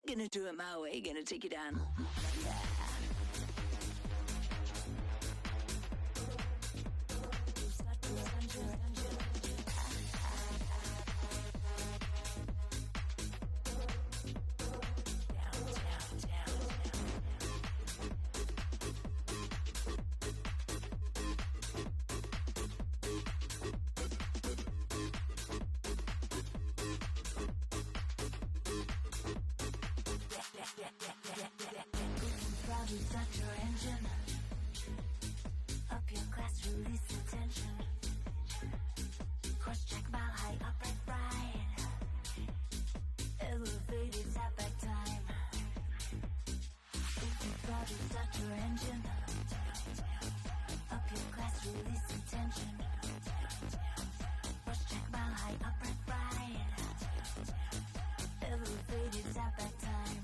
Gonna do it my way, gonna take you down. Start your engine. Up your class, release the tension. Cross check, mile high, upright right. Elevated, tap back time. Throttle, start your engine. Up your class, release the tension. Cross check, mile high, upright right. Elevated, tap back time.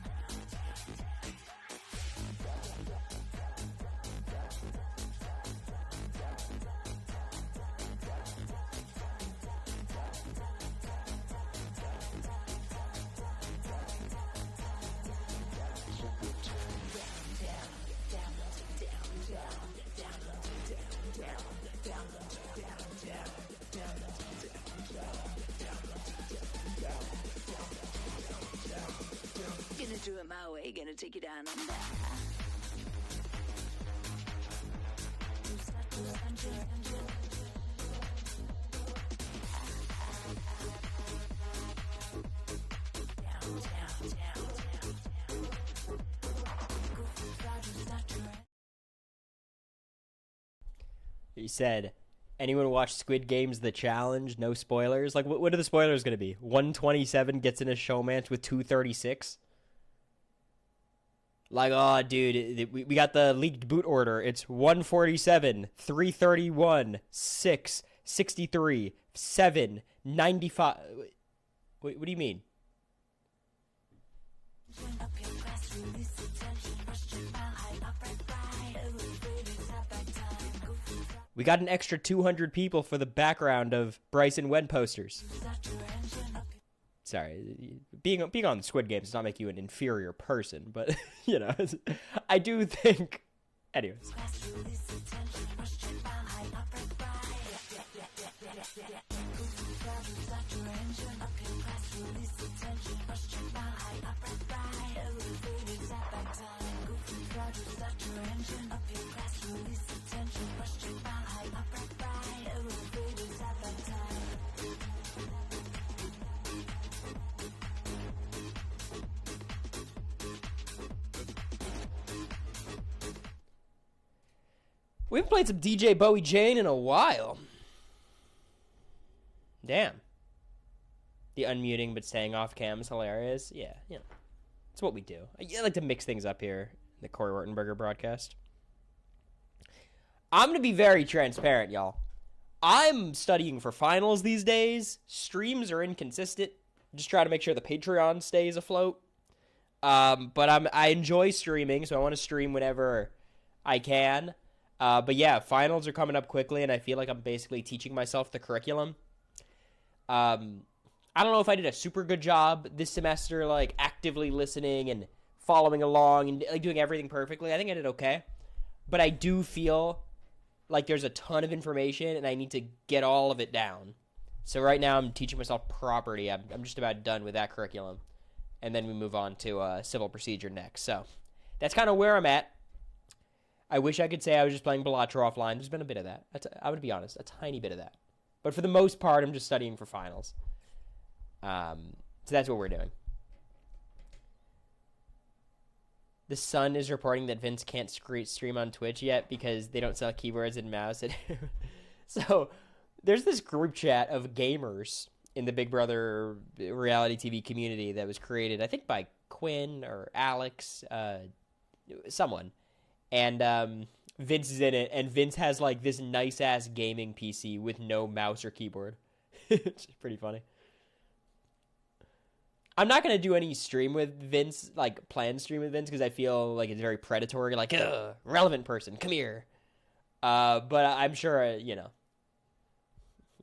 Gonna do it my way, gonna take you down under. He said, anyone watch Squid Games The Challenge? No spoilers? Like, what are the spoilers going to be? 127 gets in a showmatch with 236? Like, oh, dude, we got the leaked boot order. It's 147, 331, 6, 63, 7, 95. Wait, what do you mean? We got an extra 200 people for the background of Bryson Wen posters. Sorry, being on the Squid Games does not make you an inferior person, but, you know, I do think... Anyways. We haven't played some DJ Bowie Jane in a while. Damn. The unmuting but staying off cam is hilarious. Yeah, you know. It's what we do. I like to mix things up here in the Cory Wartenberger broadcast. I'm going to be very transparent, y'all. I'm studying for finals these days. Streams are inconsistent. Just try to make sure the Patreon stays afloat. But I enjoy streaming, so I want to stream whenever I can. But yeah, finals are coming up quickly, and I feel like I'm basically teaching myself the curriculum. I don't know if I did a super good job this semester, like, actively listening and following along and, like, doing everything perfectly. I think I did okay. But I do feel like there's a ton of information, and I need to get all of it down. So right now I'm teaching myself property. I'm just about done with that curriculum. And then we move on to civil procedure next. So that's kind of where I'm at. I wish I could say I was just playing Balatro offline. There's been a bit of that. I would be honest, a tiny bit of that. But for the most part, I'm just studying for finals. So that's what we're doing. The Sun is reporting that Vince can't stream on Twitch yet because they don't sell keyboards and mouse. So there's this group chat of gamers in the Big Brother reality TV community that was created, I think, by Quinn or Alex, someone. And Vince is in it, and Vince has, like, this nice-ass gaming PC with no mouse or keyboard. It's pretty funny. I'm not going to do any stream with Vince, like planned stream with Vince, because I feel like it's very predatory. Like, relevant person, come here. But I'm sure,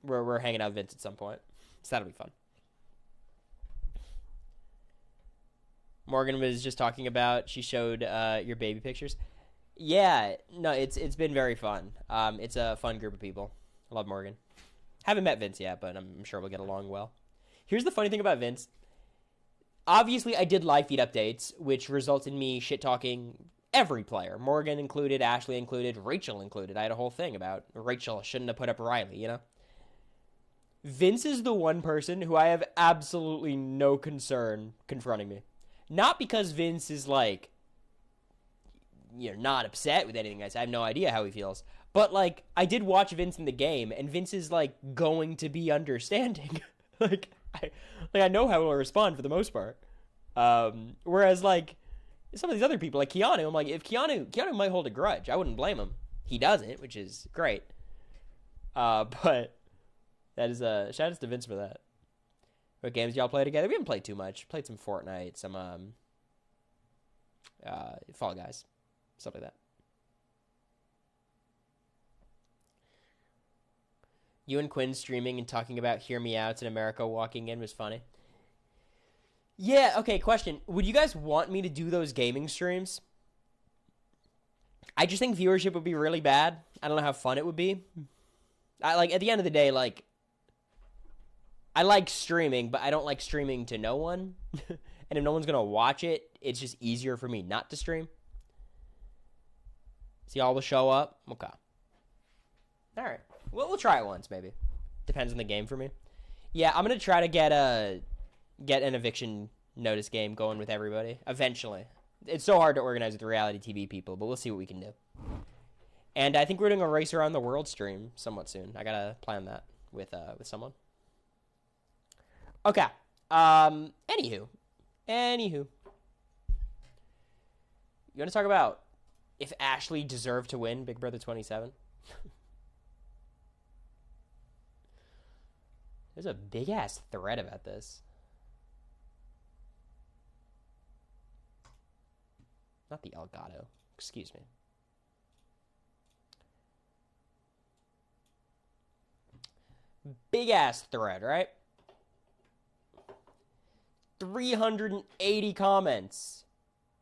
we're hanging out with Vince at some point. So that'll be fun. Morgan was just talking about, she showed your baby pictures. Yeah, no, it's been very fun. It's a fun group of people. I love Morgan. Haven't met Vince yet, but I'm sure we'll get along well. Here's the funny thing about Vince. Obviously, I did live feed updates, which results in me shit-talking every player. Morgan included, Ashley included, Rachel included. I had a whole thing about Rachel shouldn't have put up Riley, Vince is the one person who I have absolutely no concern confronting me. Not because Vince is, like, not upset with anything I say. I have no idea how he feels. But, like, I did watch Vince in the game, and Vince is, like, going to be understanding. I know how he'll respond for the most part. Whereas, like, some of these other people, like Keanu, I'm like, if Keanu might hold a grudge, I wouldn't blame him. He doesn't, which is great. But that is shout outs to Vince for that. What games do y'all play together? We haven't played too much. Played some Fortnite, some Fall Guys, stuff like that. You and Quinn streaming and talking about Hear Me Outs in America walking in was funny. Yeah, okay, question. Would you guys want me to do those gaming streams? I just think viewership would be really bad. I don't know how fun it would be. At the end of the day, like, I like streaming, but I don't like streaming to no one. And if no one's going to watch it, it's just easier for me not to stream. So y'all will show up? Okay. All right. We'll try it once, maybe. Depends on the game for me. Yeah, I'm going to try to get an eviction notice game going with everybody eventually. It's so hard to organize with reality TV people, but we'll see what we can do. And I think we're doing a Race Around the World stream somewhat soon. I got to plan that with someone. Okay. Anywho. You want to talk about if Ashley deserved to win Big Brother 27? There's a big-ass thread about this. Not the Elgato. Excuse me. Big-ass thread, right? 380 comments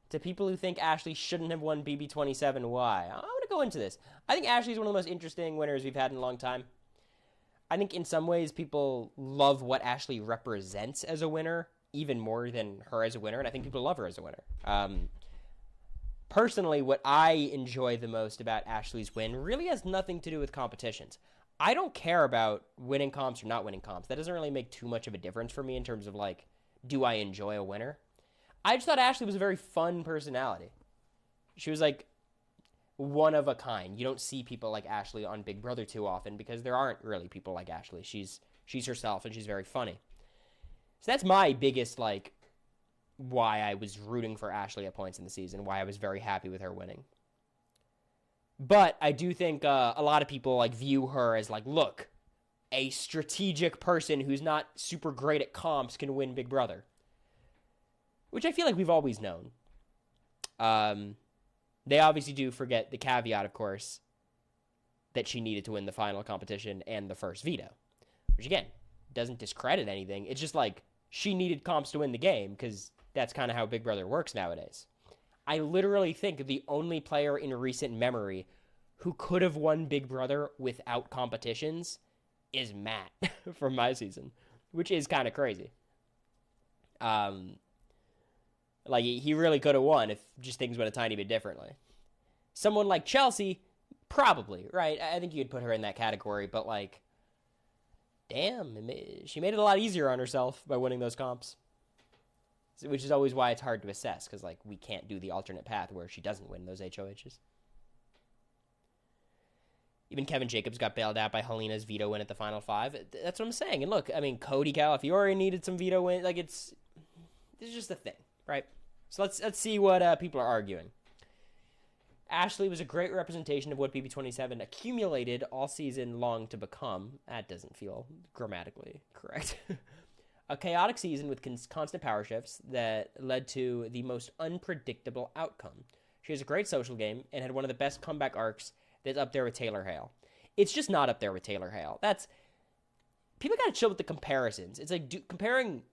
to people who think Ashley shouldn't have won BB27. Why? I'm going to go into this. I think Ashley's one of the most interesting winners we've had in a long time. I think in some ways people love what Ashley represents as a winner even more than her as a winner, and I think people love her as a winner. Personally, what I enjoy the most about Ashley's win really has nothing to do with competitions. I don't care about winning comps or not winning comps. That doesn't really make too much of a difference for me in terms of, like, do I enjoy a winner? I just thought Ashley was a very fun personality. She was, like, one of a kind. You don't see people like Ashley on Big Brother too often because there aren't really people like Ashley. She's herself and she's very funny. So that's my biggest, like, why I was rooting for Ashley at points in the season, why I was very happy with her winning. But I do think a lot of people, like, view her as, like, look, a strategic person who's not super great at comps can win Big Brother. Which I feel like we've always known. They obviously do forget the caveat, of course, that she needed to win the final competition and the first veto. Which, again, doesn't discredit anything. It's just like she needed comps to win the game because that's kind of how Big Brother works nowadays. I literally think the only player in recent memory who could have won Big Brother without competitions is Matt from my season, which is kind of crazy. Like, he really could have won if just things went a tiny bit differently. Someone like Chelsea, probably, right? I think you could put her in that category, but, like, damn, she made it a lot easier on herself by winning those comps. Which is always why it's hard to assess, because, like, we can't do the alternate path where she doesn't win those HOHs. Even Kevin Jacobs got bailed out by Helena's veto win at the Final Five. That's what I'm saying. And look, I mean, Cody Calafiore needed some veto win. Like, it's just a thing, right? So let's see what people are arguing. Ashley was a great representation of what BB27 accumulated all season long to become. That doesn't feel grammatically correct. A chaotic season with constant power shifts that led to the most unpredictable outcome. She has a great social game and had one of the best comeback arcs that's up there with Taylor Hale. It's just not up there with Taylor Hale. People gotta chill with the comparisons. It's like comparing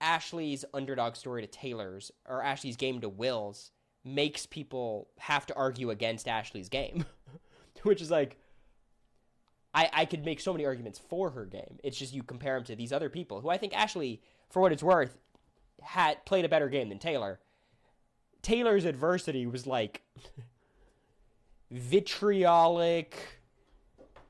Ashley's underdog story to Taylor's, or Ashley's game to Will's, makes people have to argue against Ashley's game. Which is like, I could make so many arguments for her game. It's just you compare them to these other people, who I think Ashley, for what it's worth, had played a better game than Taylor. Taylor's adversity was like vitriolic.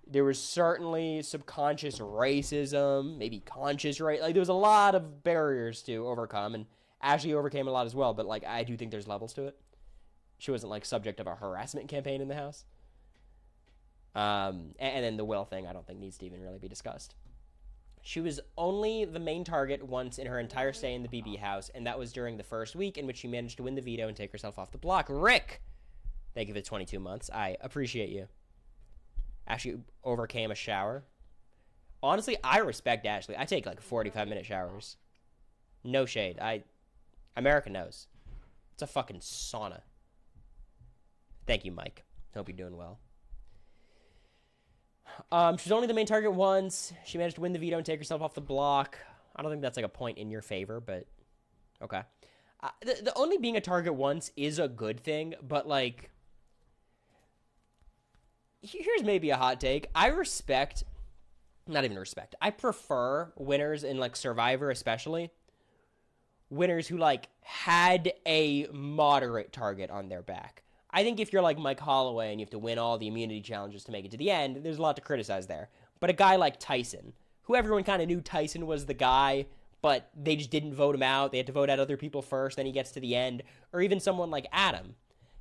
There was certainly subconscious racism, maybe conscious like there was a lot of barriers to overcome, and Ashley overcame a lot as well, but like I do think there's levels to it. She wasn't like subject of a harassment campaign in the house. And then the Will thing I don't think needs to even really be discussed. She was only the main target once in her entire stay in the BB house, and that was during the first week, in which she managed to win the veto and take herself off the block. Rick! Thank you for the 22 months. I appreciate you. Ashley overcame a shower. Honestly, I respect Ashley. I take like 45-minute showers. No shade. America knows. It's a fucking sauna. Thank you, Mike. Hope you're doing well. She was only the main target once. She managed to win the veto and take herself off the block. I don't think that's like a point in your favor, but okay. The only being a target once is a good thing, but like, here's maybe a hot take. I prefer winners in like Survivor, especially winners who like had a moderate target on their back. I think if you're like Mike Holloway and you have to win all the immunity challenges to make it to the end, there's a lot to criticize there. But a guy like Tyson, who everyone kind of knew Tyson was the guy, but they just didn't vote him out. They had to vote out other people first, then he gets to the end. Or even someone like Adam,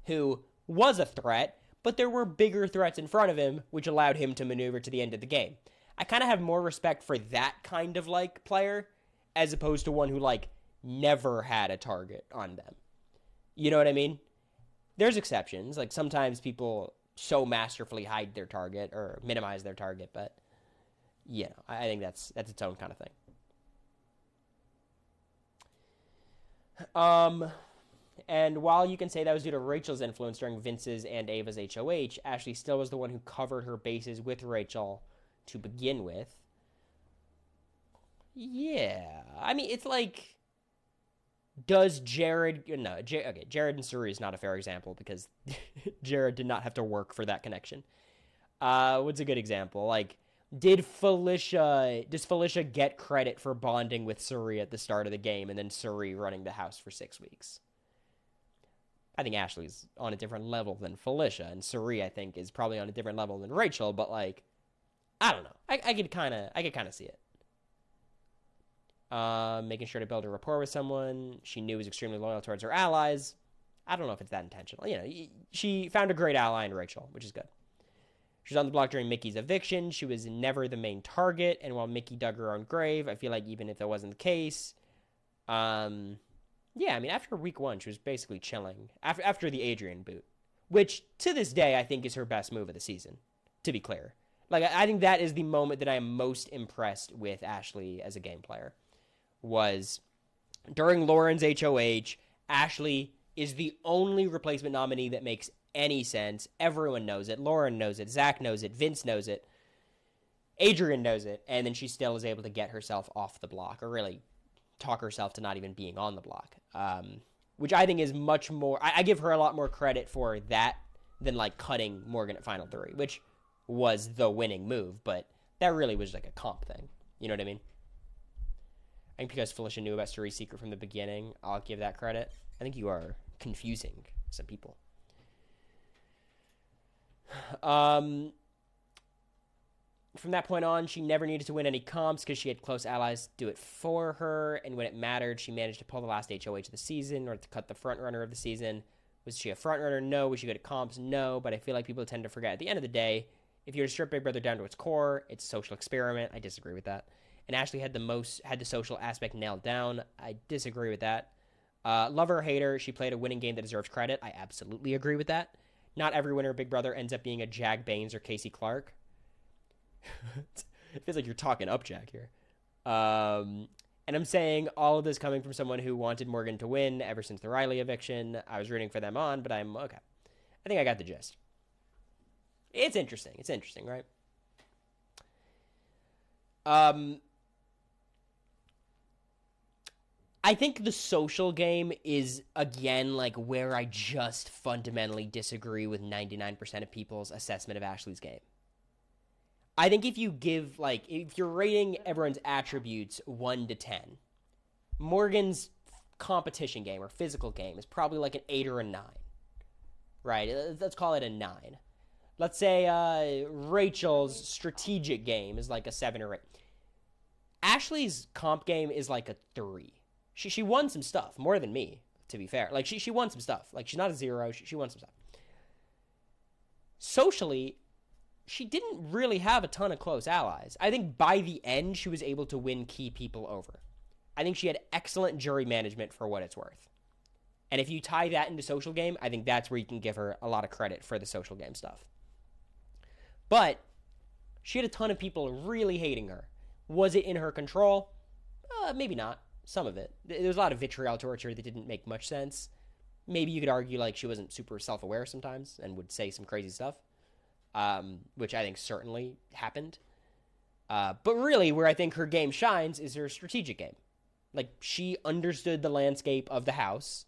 who was a threat, but there were bigger threats in front of him, which allowed him to maneuver to the end of the game. I kind of have more respect for that kind of like player, as opposed to one who like never had a target on them. You know what I mean? There's exceptions. Like sometimes people so masterfully hide their target or minimize their target, but you know, I think that's its own kind of thing. And while you can say that was due to Rachel's influence during Vince's and Ava's HOH, Ashley still was the one who covered her bases with Rachel to begin with. Yeah. I mean, it's like, does Jared... No, okay, Jared and Suri is not a fair example because Jared did not have to work for that connection. What's a good example? Like, does Felicia get credit for bonding with Suri at the start of the game and then Suri running the house for 6 weeks? I think Ashley's on a different level than Felicia, and Suri, I think, is probably on a different level than Rachel, but, like, I don't know. I could kind of see it. Making sure to build a rapport with someone she knew was extremely loyal towards her allies. I don't know if it's that intentional. You know, she found a great ally in Rachel, which is good. She was on the block during Mickey's eviction. She was never the main target, and while Mickey dug her own grave, I feel like even if that wasn't the case, yeah, I mean, after week 1, she was basically chilling. After the Adrian boot, which, to this day, I think is her best move of the season, to be clear. Like, I think that is the moment that I am most impressed with Ashley as a game player. Was during Lauren's HOH, Ashley is the only replacement nominee that makes any sense. Everyone knows it. Lauren knows it. Zach knows it. Vince knows it. Adrian knows it. And then she still is able to get herself off the block, or really talk herself to not even being on the block. Which I think is much more... I give her a lot more credit for that than, like, cutting Morgan at Final 3, which was the winning move. But that really was, like, a comp thing. You know what I mean? I think because Felicia knew about Suri's secret from the beginning, I'll give that credit. I think you are confusing some people. From that point on, she never needed to win any comps because she had close allies do it for her, and when it mattered, she managed to pull the last HOH of the season or to cut the front runner of the season. Was she a front runner? No. Was she good at comps? No. But I feel like people tend to forget at the end of the day, if you were to strip Big Brother down to its core, it's a social experiment. I disagree with that. And Ashley had the social aspect nailed down. I disagree with that. Lover or hater, she played a winning game that deserves credit. I absolutely agree with that. Not every winner of Big Brother ends up being a Jag Baines or Casey Clark. It feels like you're talking up Jack here. And I'm saying all of this coming from someone who wanted Morgan to win ever since the Riley eviction. I was rooting for them on, but I'm okay. I think I got the gist. It's interesting. It's interesting, right? I think the social game is, again, like where I just fundamentally disagree with 99% of people's assessment of Ashley's game. I think if you give, like, if you're rating everyone's attributes 1 to 10, Morgan's competition game or physical game is probably like an 8 or a 9, right? Let's call it a 9. Let's say Rachel's strategic game is like a 7 or 8. Ashley's comp game is like a 3. She won some stuff, more than me, to be fair. Like, she won some stuff. Like, she's not a 0. She won some stuff. Socially, she didn't really have a ton of close allies. I think by the end, she was able to win key people over. I think she had excellent jury management for what it's worth. And if you tie that into social game, I think that's where you can give her a lot of credit for the social game stuff. But she had a ton of people really hating her. Was it in her control? Maybe not. Some of it. There was a lot of vitriol towards her that didn't make much sense. Maybe you could argue like she wasn't super self-aware sometimes and would say some crazy stuff. Which I think certainly happened. But really, where I think her game shines is her strategic game. Like, she understood the landscape of the house.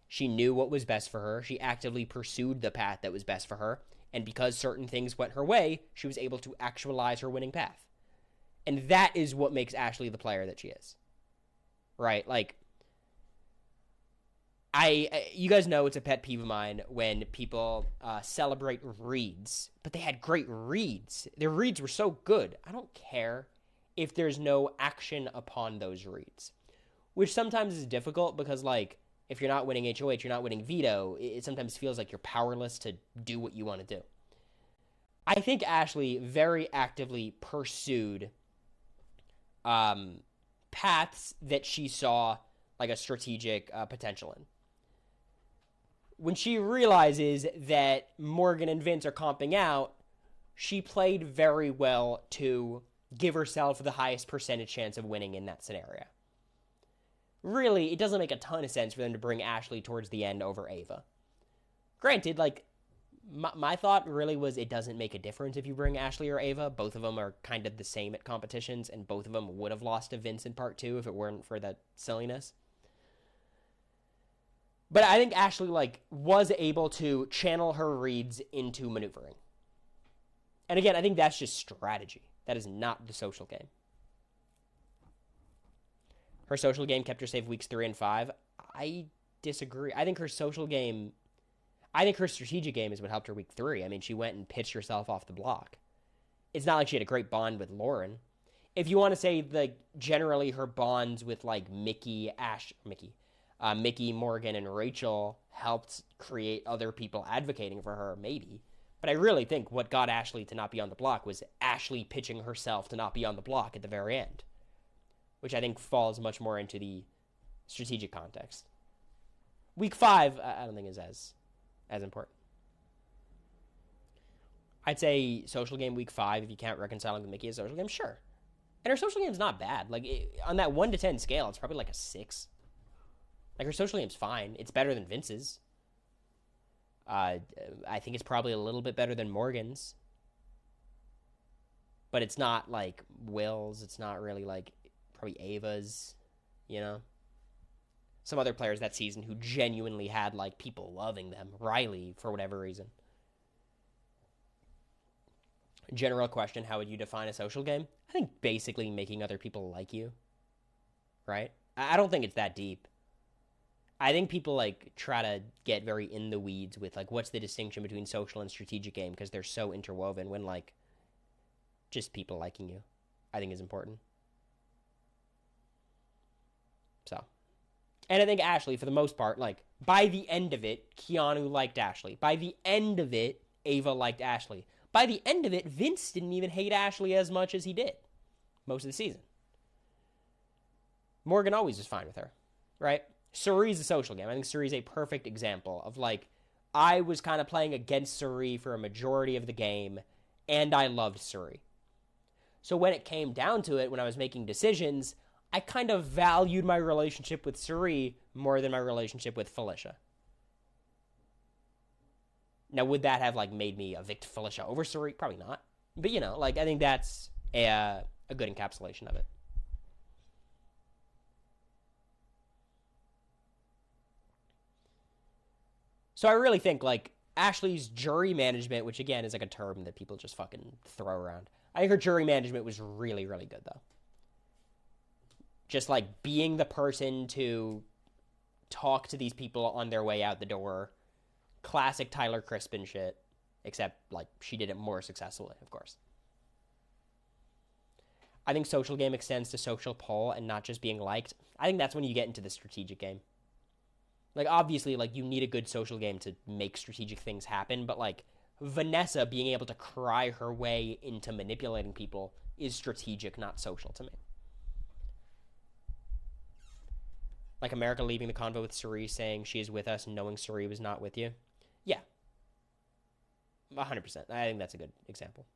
She knew what was best for her. She actively pursued the path that was best for her. And because certain things went her way, she was able to actualize her winning path. And that is what makes Ashley the player that she is. Right? Like, you guys know it's a pet peeve of mine when people celebrate reads, but they had great reads. Their reads were so good. I don't care if there's no action upon those reads, which sometimes is difficult because, like, if you're not winning HOH, you're not winning veto, it sometimes feels like you're powerless to do what you want to do. I think Ashley very actively pursued paths that she saw like a strategic potential in. When she realizes that Morgan and Vince are comping out, she played very well to give herself the highest percentage chance of winning in that scenario. Really, it doesn't make a ton of sense for them to bring Ashley towards the end over Ava. Granted, like, my thought really was it doesn't make a difference if you bring Ashley or Ava. Both of them are kind of the same at competitions, and both of them would have lost to Vince in part 2 if it weren't for that silliness. But I think Ashley, like, was able to channel her reads into maneuvering. And again, I think that's just strategy. That is not the social game. Her social game kept her safe weeks 3 and 5. I disagree. I think her strategic game is what helped her week 3. I mean, she went and pitched herself off the block. It's not like she had a great bond with Lauren. If you want to say, like, generally her bonds with, like, Mickey, Morgan, and Rachel helped create other people advocating for her, maybe. But I really think what got Ashley to not be on the block was Ashley pitching herself to not be on the block at the very end, which I think falls much more into the strategic context. Week 5, I don't think is as important. I'd say social game week 5, if you can't reconcile with Mickey as social game, sure. And her social game's not bad. Like, on that 1 to 10 scale, it's probably like a 6. Like, her social game's fine. It's better than Vince's. I think it's probably a little bit better than Morgan's. But it's not like Will's. It's not really like probably Ava's, you know? Some other players that season who genuinely had, like, people loving them. Riley, for whatever reason. General question, how would you define a social game? I think basically making other people like you. Right? I don't think it's that deep. I think people, like, try to get very in the weeds with, like, what's the distinction between social and strategic game because they're so interwoven when, like, just people liking you, I think is important. So. And I think Ashley, for the most part, like, by the end of it, Keanu liked Ashley. By the end of it, Ava liked Ashley. By the end of it, Vince didn't even hate Ashley as much as he did most of the season. Morgan always was fine with her, right? Surree's a social game. I think Surree's a perfect example of, like, I was kind of playing against Surree for a majority of the game, and I loved Surree. So when it came down to it, when I was making decisions, I kind of valued my relationship with Suri more than my relationship with Felicia. Now, would that have like made me evict Felicia over Suri? Probably not. But you know, like I think that's a good encapsulation of it. So I really think like Ashley's jury management, which again is like a term that people just fucking throw around. I think her jury management was really, really good though. Just like being the person to talk to these people on their way out the door. Classic Tyler Crispin shit. Except like she did it more successfully, of course. I think social game extends to social pull and not just being liked. I think that's when you get into the strategic game. Like, obviously, like, you need a good social game to make strategic things happen, but, like, Vanessa being able to cry her way into manipulating people is strategic, not social to me. Like, America leaving the convo with Suri, saying she is with us, knowing Suri was not with you. Yeah. 100%. I think that's a good example.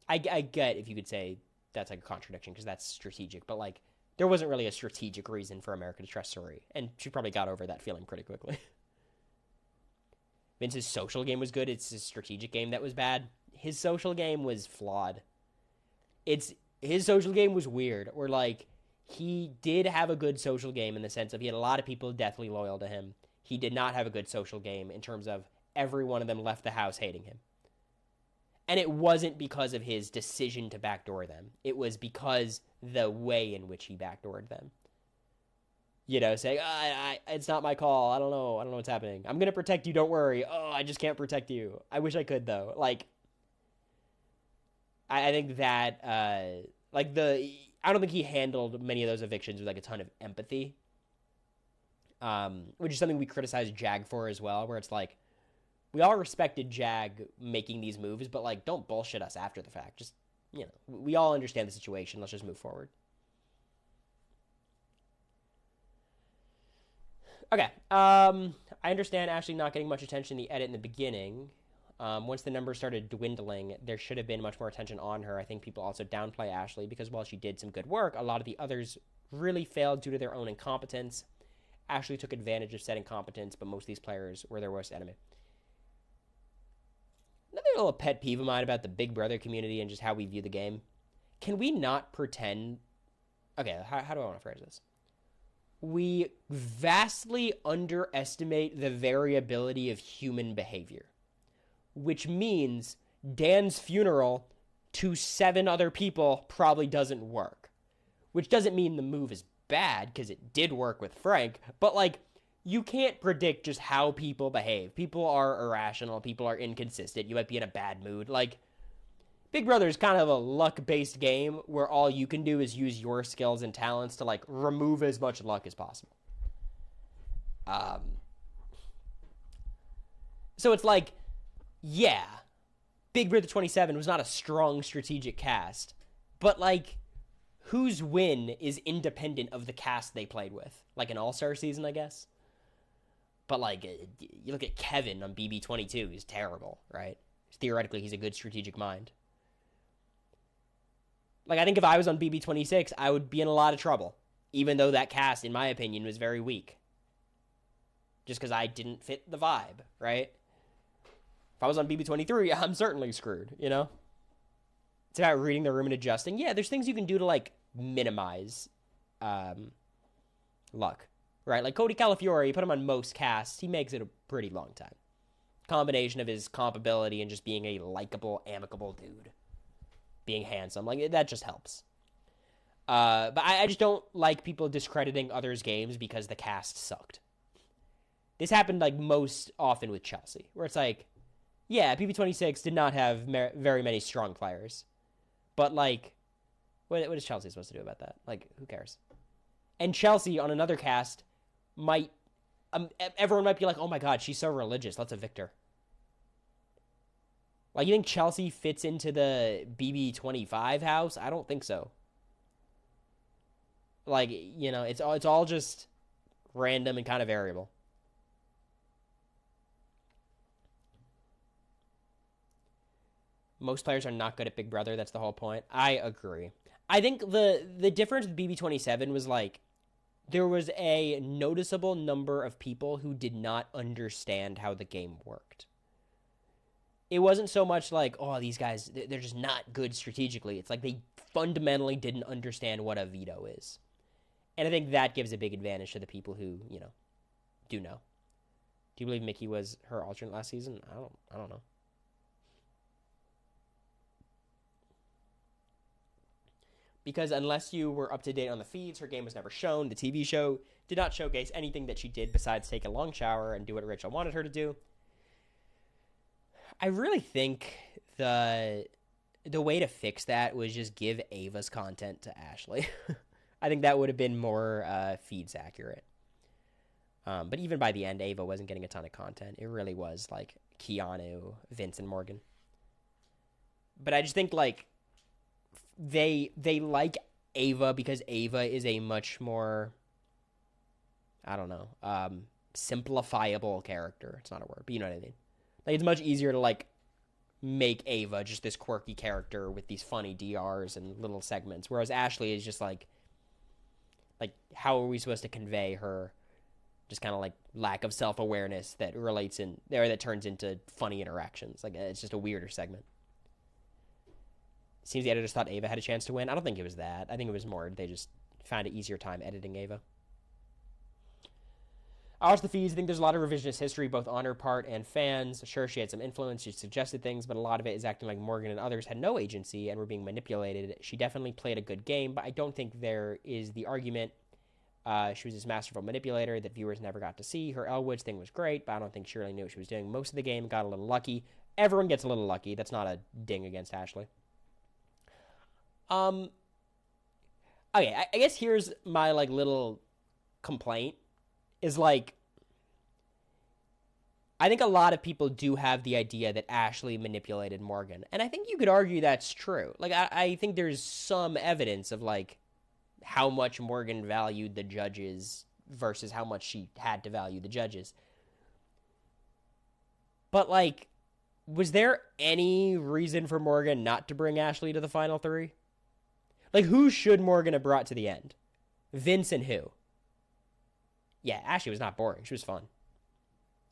I get if you could say that's like a contradiction, because that's strategic, but, like, there wasn't really a strategic reason for America to trust Suri, and she probably got over that feeling pretty quickly. Vince's social game was good. It's his strategic game that was bad. His social game was flawed. His social game was weird, where, like, he did have a good social game in the sense of he had a lot of people deathly loyal to him. He did not have a good social game in terms of every one of them left the house hating him. And it wasn't because of his decision to backdoor them. It was because the way in which he backdoored them. You know, saying, it's not my call. I don't know what's happening. I'm going to protect you. Don't worry. Oh, I just can't protect you. I wish I could, though. Like, I think that, I don't think he handled many of those evictions with, like, a ton of empathy. Which is something we criticize Jag for as well, where it's like, we all respected Jag making these moves, but, like, don't bullshit us after the fact. Just, you know, we all understand the situation. Let's just move forward. Okay. I understand Ashley not getting much attention in the edit in the beginning. Once the numbers started dwindling, there should have been much more attention on her. I think people also downplay Ashley because while she did some good work, a lot of the others really failed due to their own incompetence. Ashley took advantage of said incompetence, but most of these players were their worst enemy. Another little pet peeve of mine about the Big Brother community and just how we view the game. Can we not pretend... Okay, how do I want to phrase this? We vastly underestimate the variability of human behavior. Which means Dan's funeral to 7 other people probably doesn't work. Which doesn't mean the move is bad, because it did work with Frank, but, like, you can't predict just how people behave. People are irrational. People are inconsistent. You might be in a bad mood. Like, Big Brother is kind of a luck-based game where all you can do is use your skills and talents to, like, remove as much luck as possible. So it's like, yeah, Big Brother 27 was not a strong strategic cast, but, like, whose win is independent of the cast they played with? Like an all-star season, I guess? But, like, you look at Kevin on BB22, he's terrible, right? Theoretically, he's a good strategic mind. Like, I think if I was on BB26, I would be in a lot of trouble, even though that cast, in my opinion, was very weak. Just because I didn't fit the vibe, right? If I was on BB23, I'm certainly screwed, you know? It's about reading the room and adjusting. Yeah, there's things you can do to, like, minimize luck. Right, like Cody Calafiore, you put him on most casts, he makes it a pretty long time. Combination of his comp ability and just being a likable, amicable dude. Being handsome, like, that just helps. But I just don't like people discrediting others' games because the cast sucked. This happened, like, most often with Chelsea, where it's like, yeah, PB26 did not have very many strong players. But, like, what is Chelsea supposed to do about that? Like, who cares? And Chelsea, on another cast... everyone might be like, oh my god, she's so religious, let's evict her. Like, you think Chelsea fits into the BB25 house? I don't think so. Like, you know, it's all just random and kind of variable. Most players are not good at Big Brother. That's the whole point. I agree. I think the difference with BB27 was like there was a noticeable number of people who did not understand how the game worked. It wasn't so much like, oh, these guys, they're just not good strategically. It's like they fundamentally didn't understand what a veto is. And I think that gives a big advantage to the people who, do know. Do you believe Mickey was her alternate last season? I don't know. Because unless you were up to date on the feeds, her game was never shown. The TV show did not showcase anything that she did besides take a long shower and do what Rachel wanted her to do. I really think the way to fix that was just give Ava's content to Ashley. I think that would have been more feeds accurate. But even by the end, Ava wasn't getting a ton of content. It really was like Keanu, Vince, and Morgan. But I just think like they like Ava because Ava is a much more, I don't know, simplifiable character. It's not a word, but you know what I mean. Like, it's much easier to, like, make Ava just this quirky character with these funny DRs and little segments, whereas Ashley is just, like, how are we supposed to convey her just kind of, like, lack of self-awareness that relates in, or that turns into funny interactions? Like, it's just a weirder segment. Seems the editors thought Ava had a chance to win. I don't think it was that. I think it was more they just found an easier time editing Ava. I watched the feeds. I think there's a lot of revisionist history, both on her part and fans. Sure, she had some influence. She suggested things, but a lot of it is acting like Morgan and others had no agency and were being manipulated. She definitely played a good game, but I don't think there is the argument. She was this masterful manipulator that viewers never got to see. Her Elwoods thing was great, but I don't think she really knew what she was doing. Most of the game got a little lucky. Everyone gets a little lucky. That's not a ding against Ashley. Okay, I guess here's my, like, little complaint. Is like, I think a lot of people do have the idea that Ashley manipulated Morgan. And I think you could argue that's true. Like, I think there's some evidence of, like, how much Morgan valued the judges versus how much she had to value the judges. But, like, was there any reason for Morgan not to bring Ashley to the final three? Like, who should Morgan have brought to the end? Vince and who? Yeah, Ashley was not boring. She was fun.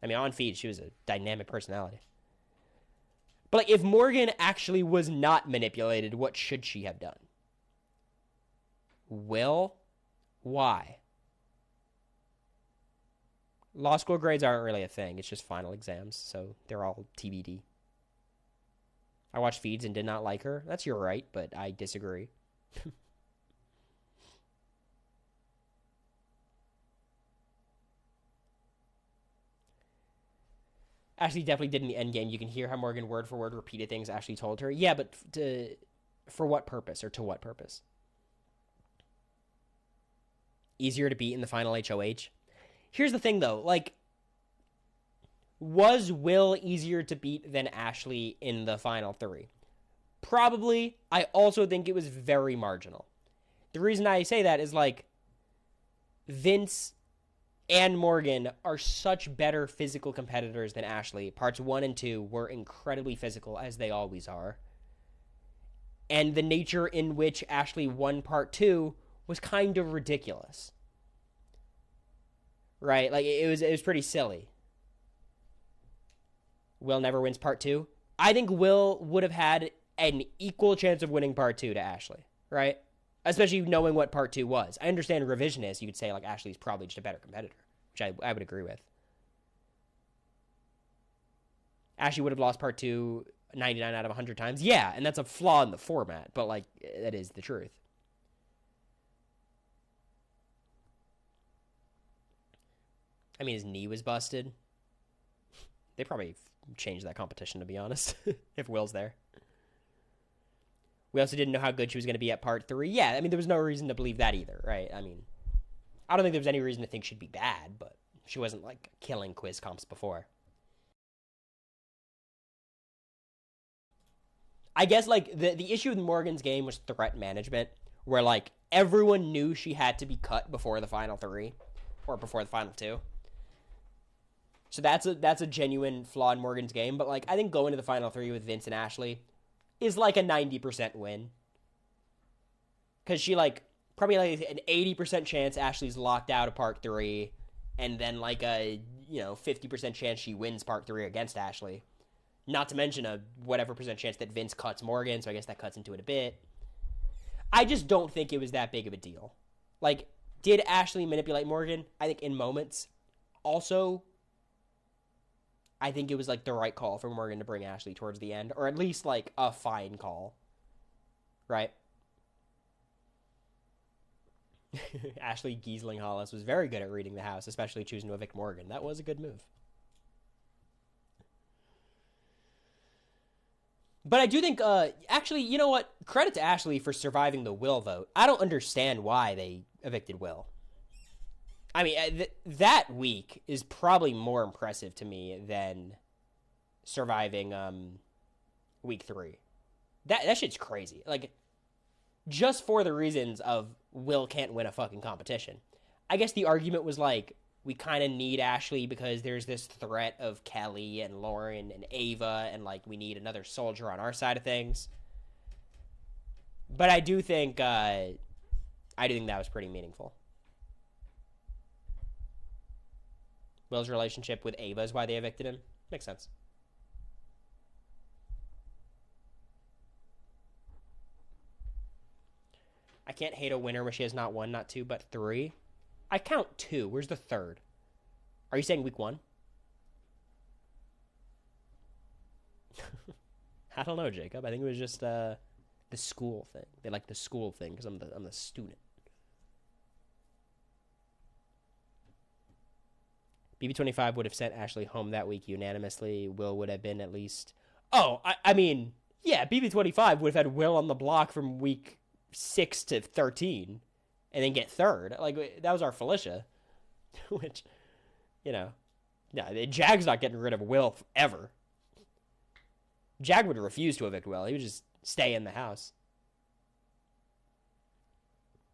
I mean, on feed, she was a dynamic personality. But, like, if Morgan actually was not manipulated, what should she have done? Will? Why? Law school grades aren't really a thing. It's just final exams, so they're all TBD. I watched feeds and did not like her. That's your right, but I disagree. Ashley definitely did in the end game. You can hear how Morgan word for word repeated things Ashley told her. Yeah, but for what purpose or to what purpose? Easier to beat in the final HOH? Here's the thing, though. Like, was Will easier to beat than Ashley in the final three? Probably. I also think it was very marginal. The reason I say that is, like, Vince and Morgan are such better physical competitors than Ashley. Parts 1 and 2 were incredibly physical, as they always are. And the nature in which Ashley won part 2 was kind of ridiculous. Right? Like, it was pretty silly. Will never wins part 2. I think Will would have had an equal chance of winning part 2 to Ashley. Right? Especially knowing what part 2 was. I understand revisionist. You could say, like, Ashley's probably just a better competitor, which I would agree with. Ashley would have lost part 2 99 out of 100 times. Yeah, and that's a flaw in the format, but, like, that is the truth. I mean, his knee was busted. They probably changed that competition, to be honest, if Will's there. We also didn't know how good she was going to be at part 3. Yeah, I mean, there was no reason to believe that either, right? I mean, I don't think there was any reason to think she'd be bad, but she wasn't, like, killing quiz comps before. I guess, like, the issue with Morgan's game was threat management, where, like, everyone knew she had to be cut before the final 3, or before the final 2. So that's a genuine flaw in Morgan's game, but, like, I think going to the final 3 with Vince and Ashley, is like a 90% win. Because she, like, probably like an 80% chance Ashley's locked out of part 3, and then like a, 50% chance she wins part 3 against Ashley. Not to mention a whatever percent chance that Vince cuts Morgan, so I guess that cuts into it a bit. I just don't think it was that big of a deal. Like, did Ashley manipulate Morgan? I think in moments. Also, I think it was, like, the right call for Morgan to bring Ashley towards the end, or at least, like, a fine call. Right? Ashley Giesling-Hollis was very good at reading the house, especially choosing to evict Morgan. That was a good move. But I do think, actually, you know what? Credit to Ashley for surviving the Will vote. I don't understand why they evicted Will. I mean, that week is probably more impressive to me than surviving week 3. That shit's crazy. Like, just for the reasons of Will can't win a fucking competition. I guess the argument was like, we kind of need Ashley because there's this threat of Kelly and Lauren and Ava, and like we need another soldier on our side of things. But I do think that was pretty meaningful. Will's relationship with Ava is why they evicted him. Makes sense. I can't hate a winner where she has not 1, not 2, but 3. I count 2. Where's the third? Are you saying week 1? I don't know, Jacob. I think it was just the school thing. They like the school thing because I'm the student. BB25 would have sent Ashley home that week unanimously. Will would have been at least... Oh, I mean, yeah, BB25 would have had Will on the block from week 6 to 13 and then get third. Like, that was our Felicia. Which, Jag's not getting rid of Will ever. Jag would refuse to evict Will. He would just stay in the house.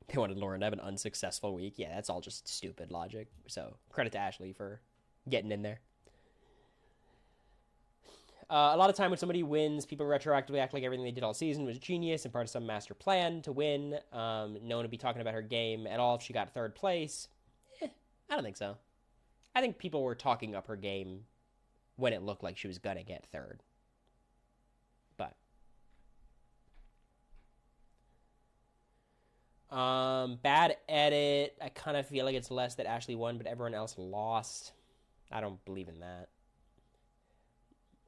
They wanted Lauren to have an unsuccessful week. Yeah, that's all just stupid logic. So, credit to Ashley for getting in there. A lot of time when somebody wins, people retroactively act like everything they did all season was genius and part of some master plan to win. No one would be talking about her game at all if she got third place. I don't think so. I think people were talking up her game when it looked like she was going to get third. But. Bad edit. I kind of feel like it's less that Ashley won, but everyone else lost. I don't believe in that.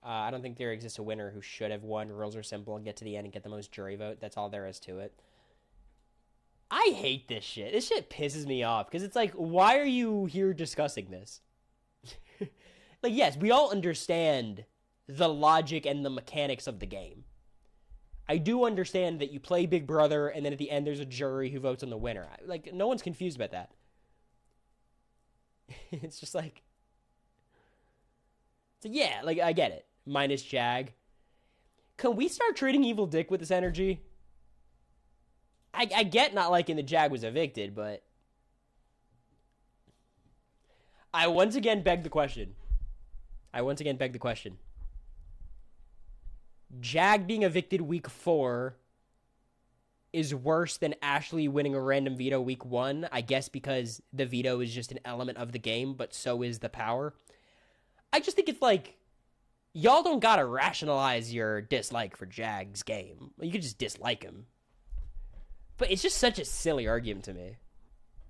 I don't think there exists a winner who should have won. Rules are simple and get to the end and get the most jury vote. That's all there is to it. I hate this shit. This shit pisses me off because it's like, why are you here discussing this? Like, yes, we all understand the logic and the mechanics of the game. I do understand that you play Big Brother and then at the end there's a jury who votes on the winner. Like, no one's confused about that. It's just like... So yeah, like, I get it. Minus Jag. Can we start treating Evil Dick with this energy? I get not liking that Jag was evicted, but... I once again beg the question. Jag being evicted week 4 is worse than Ashley winning a random veto week 1, I guess because the veto is just an element of the game, but so is the power. I just think it's like, y'all don't gotta rationalize your dislike for Jag's game. You could just dislike him. But it's just such a silly argument to me.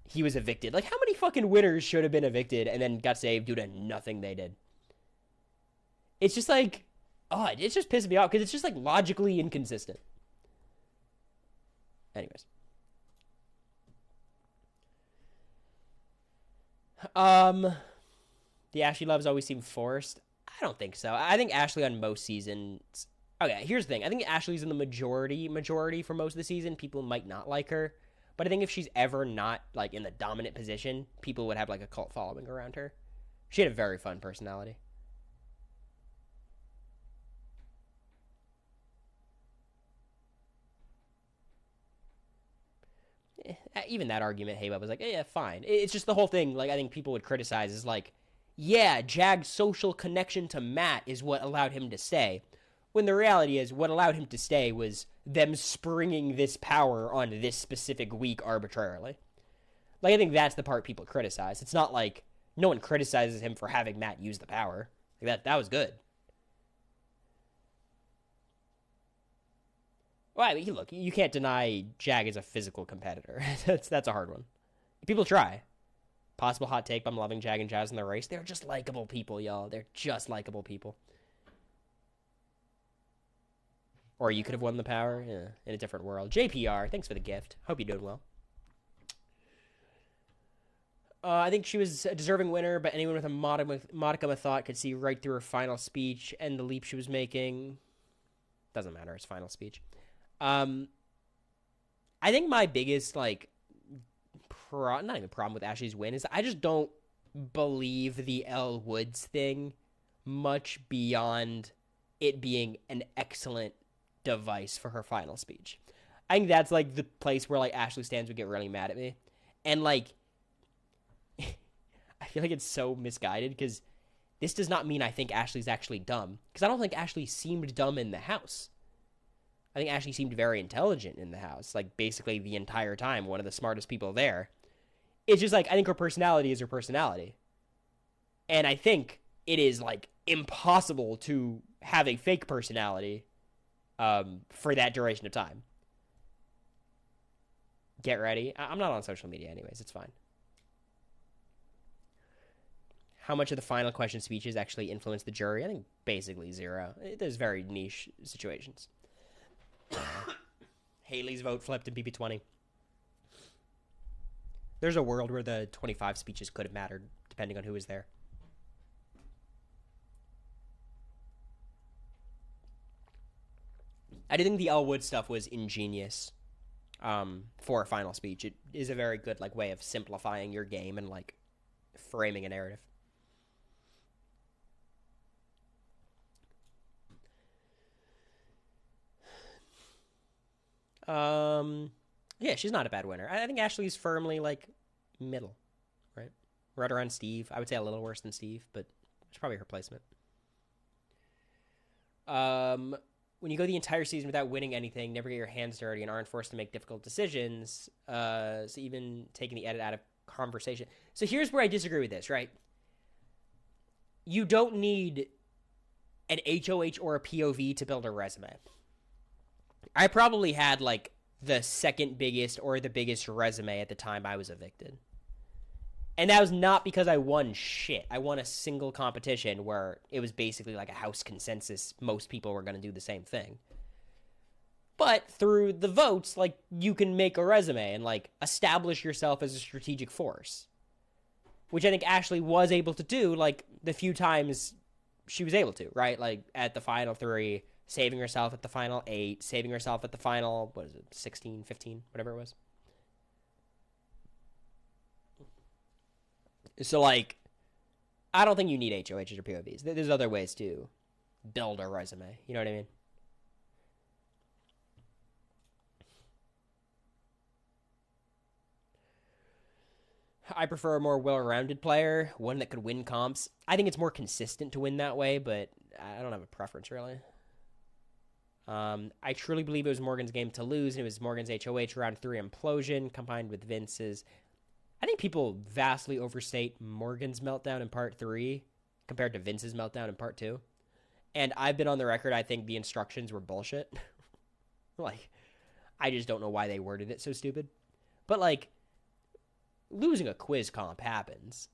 He was evicted. Like, how many fucking winners should have been evicted and then got saved due to nothing they did? It's just like, it's just pissing me off because it's just like logically inconsistent. Anyways. The Ashley loves always seem forced. I don't think so. I think Ashley on most seasons... Okay, here's the thing. I think Ashley's in the majority for most of the season. People might not like her. But I think if she's ever not, like, in the dominant position, people would have, like, a cult following around her. She had a very fun personality. Even that argument, Hey Bub was like, yeah, fine. It's just the whole thing, like, I think people would criticize is, like, yeah, Jag's social connection to Matt is what allowed him to stay. When the reality is, what allowed him to stay was them springing this power on this specific week arbitrarily. Like, I think that's the part people criticize. It's not like no one criticizes him for having Matt use the power. Like, that was good. Well, I mean, look, you can't deny Jag is a physical competitor. That's a hard one. People try. Possible hot take, but I'm loving Jag and Jazz in the race. They're just likable people, y'all. They're just likable people. Or you could have won the power in a different world. JPR, thanks for the gift. Hope you're doing well. I think she was a deserving winner, but anyone with a modicum of thought could see right through her final speech and the leap she was making. Doesn't matter, it's final speech. I think my biggest, like, not even problem with Ashley's win is I just don't believe the Elle Woods thing much beyond it being an excellent device for her final speech. I think that's, like, the place where, like, Ashley Stans would get really mad at me. And, like, I feel like it's so misguided because this does not mean I think Ashley's actually dumb, because I don't think Ashley seemed dumb in the house. I think Ashley seemed very intelligent in the house, like, basically the entire time, one of the smartest people there. It's just, like, I think her personality is her personality. And I think it is, like, impossible to have a fake personality for that duration of time. Get ready. I'm not on social media anyways, it's fine. How much of the final question speeches actually influence the jury? I think basically zero. There's very niche situations. Haley's vote flipped in PP20. There's a world where the 25 speeches could have mattered, depending on who was there. I do think the Elle Wood stuff was ingenious for a final speech. It is a very good, like, way of simplifying your game and, like, framing a narrative. Yeah, she's not a bad winner. I think Ashley's firmly, like, middle, right? Right around Steve. I would say a little worse than Steve, but it's probably her placement. When you go the entire season without winning anything, never get your hands dirty, and aren't forced to make difficult decisions, so even taking the edit out of conversation. So here's where I disagree with this, right? You don't need an HOH or a POV to build a resume. I probably had, like, the second biggest or the biggest resume at the time I was evicted. And that was not because I won shit. I won a single competition where it was basically like a house consensus. Most people were going to do the same thing. But through the votes, like, you can make a resume and, like, establish yourself as a strategic force. Which I think Ashley was able to do, like, the few times she was able to, right? Like, at the final 3... saving herself at the final 8, saving herself at the final, 16, 15, whatever it was. So, like, I don't think you need HOHs or POVs. There's other ways to build a resume. You know what I mean? I prefer a more well-rounded player, one that could win comps. I think it's more consistent to win that way, but I don't have a preference, really. I truly believe it was Morgan's game to lose, and it was Morgan's HOH round 3 implosion combined with Vince's. I think people vastly overstate Morgan's meltdown in part 3 compared to Vince's meltdown in part 2. And I've been on the record, I think the instructions were bullshit. Like, I just don't know why they worded it so stupid. But, like, losing a quiz comp happens.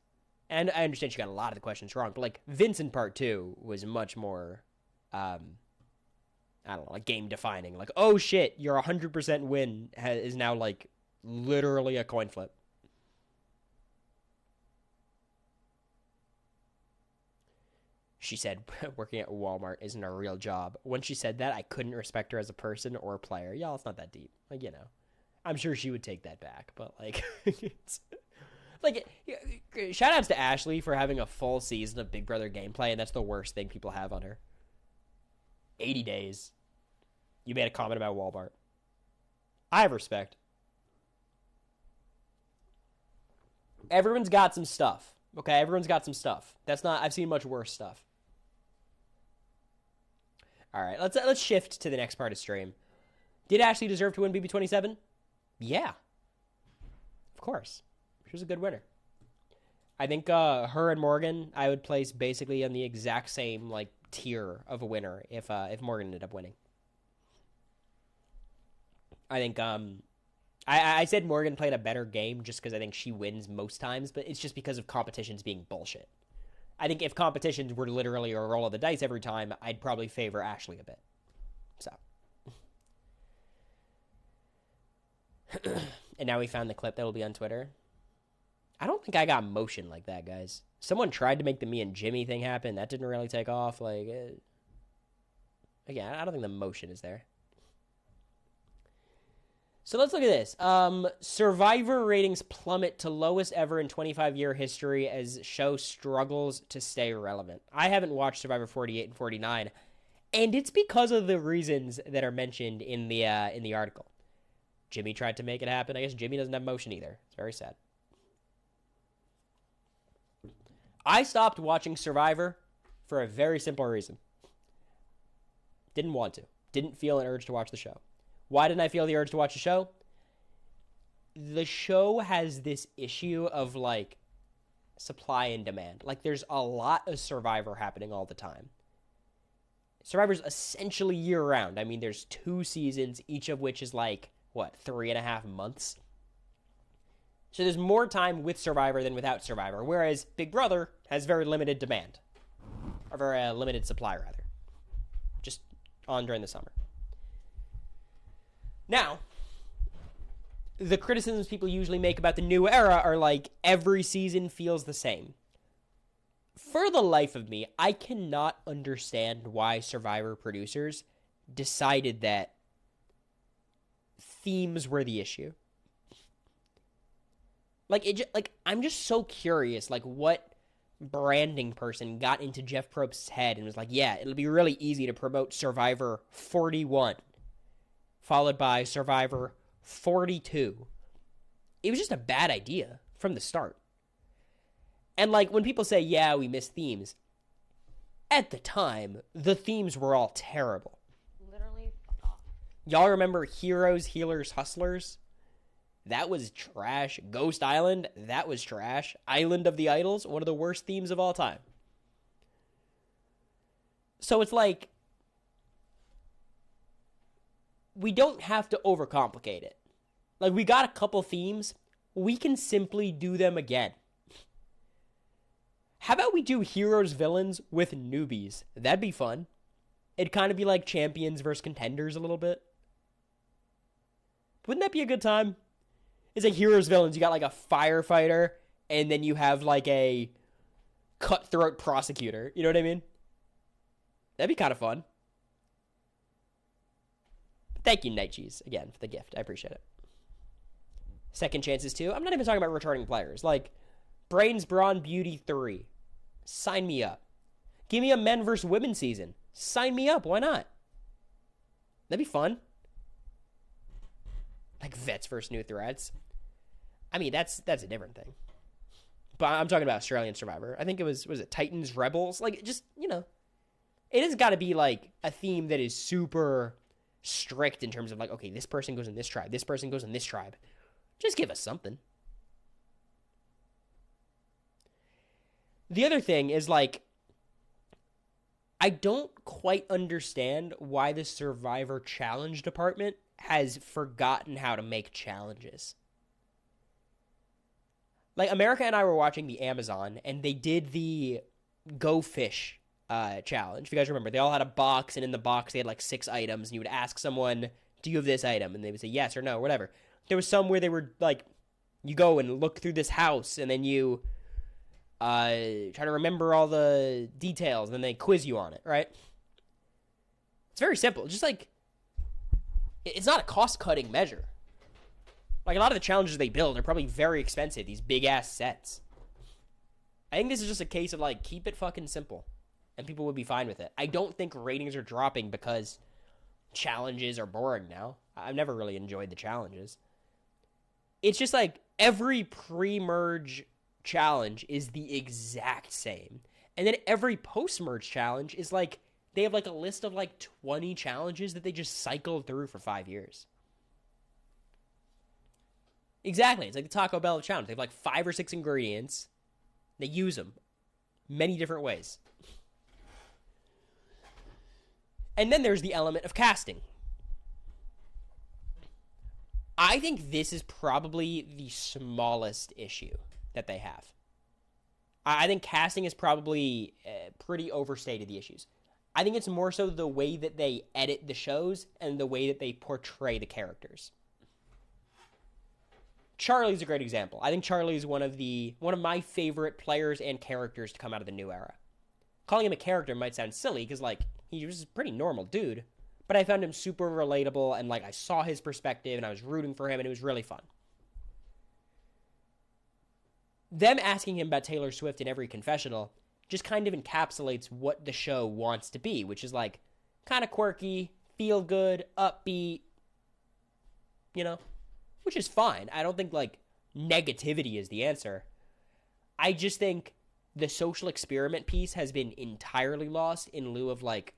And I understand she got a lot of the questions wrong, but, like, Vince in part 2 was much more, I don't know, like, game defining. Like, oh shit, your 100% win is now, like, literally a coin flip. She said working at Walmart isn't a real job. When she said that, I couldn't respect her as a person or a player. Y'all, it's not that deep. Like, you know, I'm sure she would take that back, but, like, it's, like, shout outs to Ashley for having a full season of Big Brother gameplay, and that's the worst thing people have on her. 80 days. You made a comment about Walmart. I have respect. Everyone's got some stuff. Okay, everyone's got some stuff. That's not... I've seen much worse stuff. All right, let's shift to the next part of stream. Did Ashley deserve to win BB27? Yeah, of course. She was a good winner. I think her and Morgan, I would place basically on the exact same like tier of a winner if Morgan ended up winning. I think I said Morgan played a better game just because I think she wins most times, but it's just because of competitions being bullshit. I think if competitions were literally a roll of the dice every time, I'd probably favor Ashley a bit. So. And now we found the clip that will be on Twitter. I don't think I got motion like that, guys. Someone tried to make the me and Jimmy thing happen. That didn't really take off. Again, I don't think the motion is there. So let's look at this. Survivor ratings plummet to lowest ever in 25-year history as show struggles to stay relevant. I haven't watched Survivor 48 and 49, and it's because of the reasons that are mentioned in the article. Jimmy tried to make it happen. I guess Jimmy doesn't have motion either. It's very sad. I stopped watching Survivor for a very simple reason. Didn't want to. Didn't feel an urge to watch the show. Why didn't I feel the urge to watch the show? The show has this issue of, like, supply and demand. Like, there's a lot of Survivor happening all the time. Survivor's essentially year-round. I mean, there's 2 seasons, each of which is, like, 3.5 months? So there's more time with Survivor than without Survivor, whereas Big Brother has very limited demand. Or very limited supply, rather. Just on during the summer. Now, the criticisms people usually make about the new era are like, every season feels the same. For the life of me, I cannot understand why Survivor producers decided that themes were the issue. I'm just so curious, like, what branding person got into Jeff Probst's head and was like, yeah, it'll be really easy to promote Survivor 41, followed by Survivor 42. It was just a bad idea from the start. And, like, when people say, yeah, we miss themes, at the time, the themes were all terrible. Literally, fuck off. Y'all remember Heroes, Healers, Hustlers? That was trash. Ghost Island, that was trash. Island of the Idols, one of the worst themes of all time. So it's like, we don't have to overcomplicate it. Like, we got a couple themes. We can simply do them again. How about we do heroes, villains with newbies? That'd be fun. It'd kind of be like champions versus contenders a little bit. Wouldn't that be a good time? It's like heroes, villains. You got like a firefighter, and then you have like a cutthroat prosecutor. You know what I mean? That'd be kind of fun. Thank you, Night Cheese, again, for the gift. I appreciate it. Second chances, too. I'm not even talking about returning players. Like, Brains, Brawn, Beauty 3. Sign me up. Give me a men versus women season. Sign me up. Why not? That'd be fun. Like vets versus new threats. I mean, that's a different thing. But I'm talking about Australian Survivor. I think was it Titans, Rebels? Like, just, you know. It has got to be, like, a theme that is super strict in terms of, like, okay, this person goes in this tribe. This person goes in this tribe. Just give us something. The other thing is, like, I don't quite understand why the Survivor Challenge department has forgotten how to make challenges. Like, America and I were watching the Amazon, and they did the Go Fish challenge. If you guys remember, they all had a box, and in the box they had, like, 6 items, and you would ask someone, do you have this item? And they would say yes or no, or whatever. There was some where they were, like, you go and look through this house, and then you try to remember all the details, and then they quiz you on it, right? It's very simple. Just, like, it's not a cost-cutting measure. Like, a lot of the challenges they build are probably very expensive, these big-ass sets. I think this is just a case of, like, keep it fucking simple, and people would be fine with it. I don't think ratings are dropping because challenges are boring now. I've never really enjoyed the challenges. It's just, like, every pre-merge challenge is the exact same. And then every post-merge challenge is, like, They have like a list of like 20 challenges that they just cycle through for 5 years. Exactly. It's like the Taco Bell challenge. They have like 5 or 6 ingredients. They use them many different ways. And then there's the element of casting. I think this is probably the smallest issue that they have. I think casting is probably pretty overstated, the issues. I think it's more so the way that they edit the shows and the way that they portray the characters. Charlie's a great example. I think Charlie's one of my favorite players and characters to come out of the new era. Calling him a character might sound silly because like he was a pretty normal dude, but I found him super relatable and like I saw his perspective and I was rooting for him and it was really fun. Them asking him about Taylor Swift in every confessional just kind of encapsulates what the show wants to be, which is like kind of quirky, feel good, upbeat, you know, which is fine. I don't think like negativity is the answer. I just think the social experiment piece has been entirely lost in lieu of like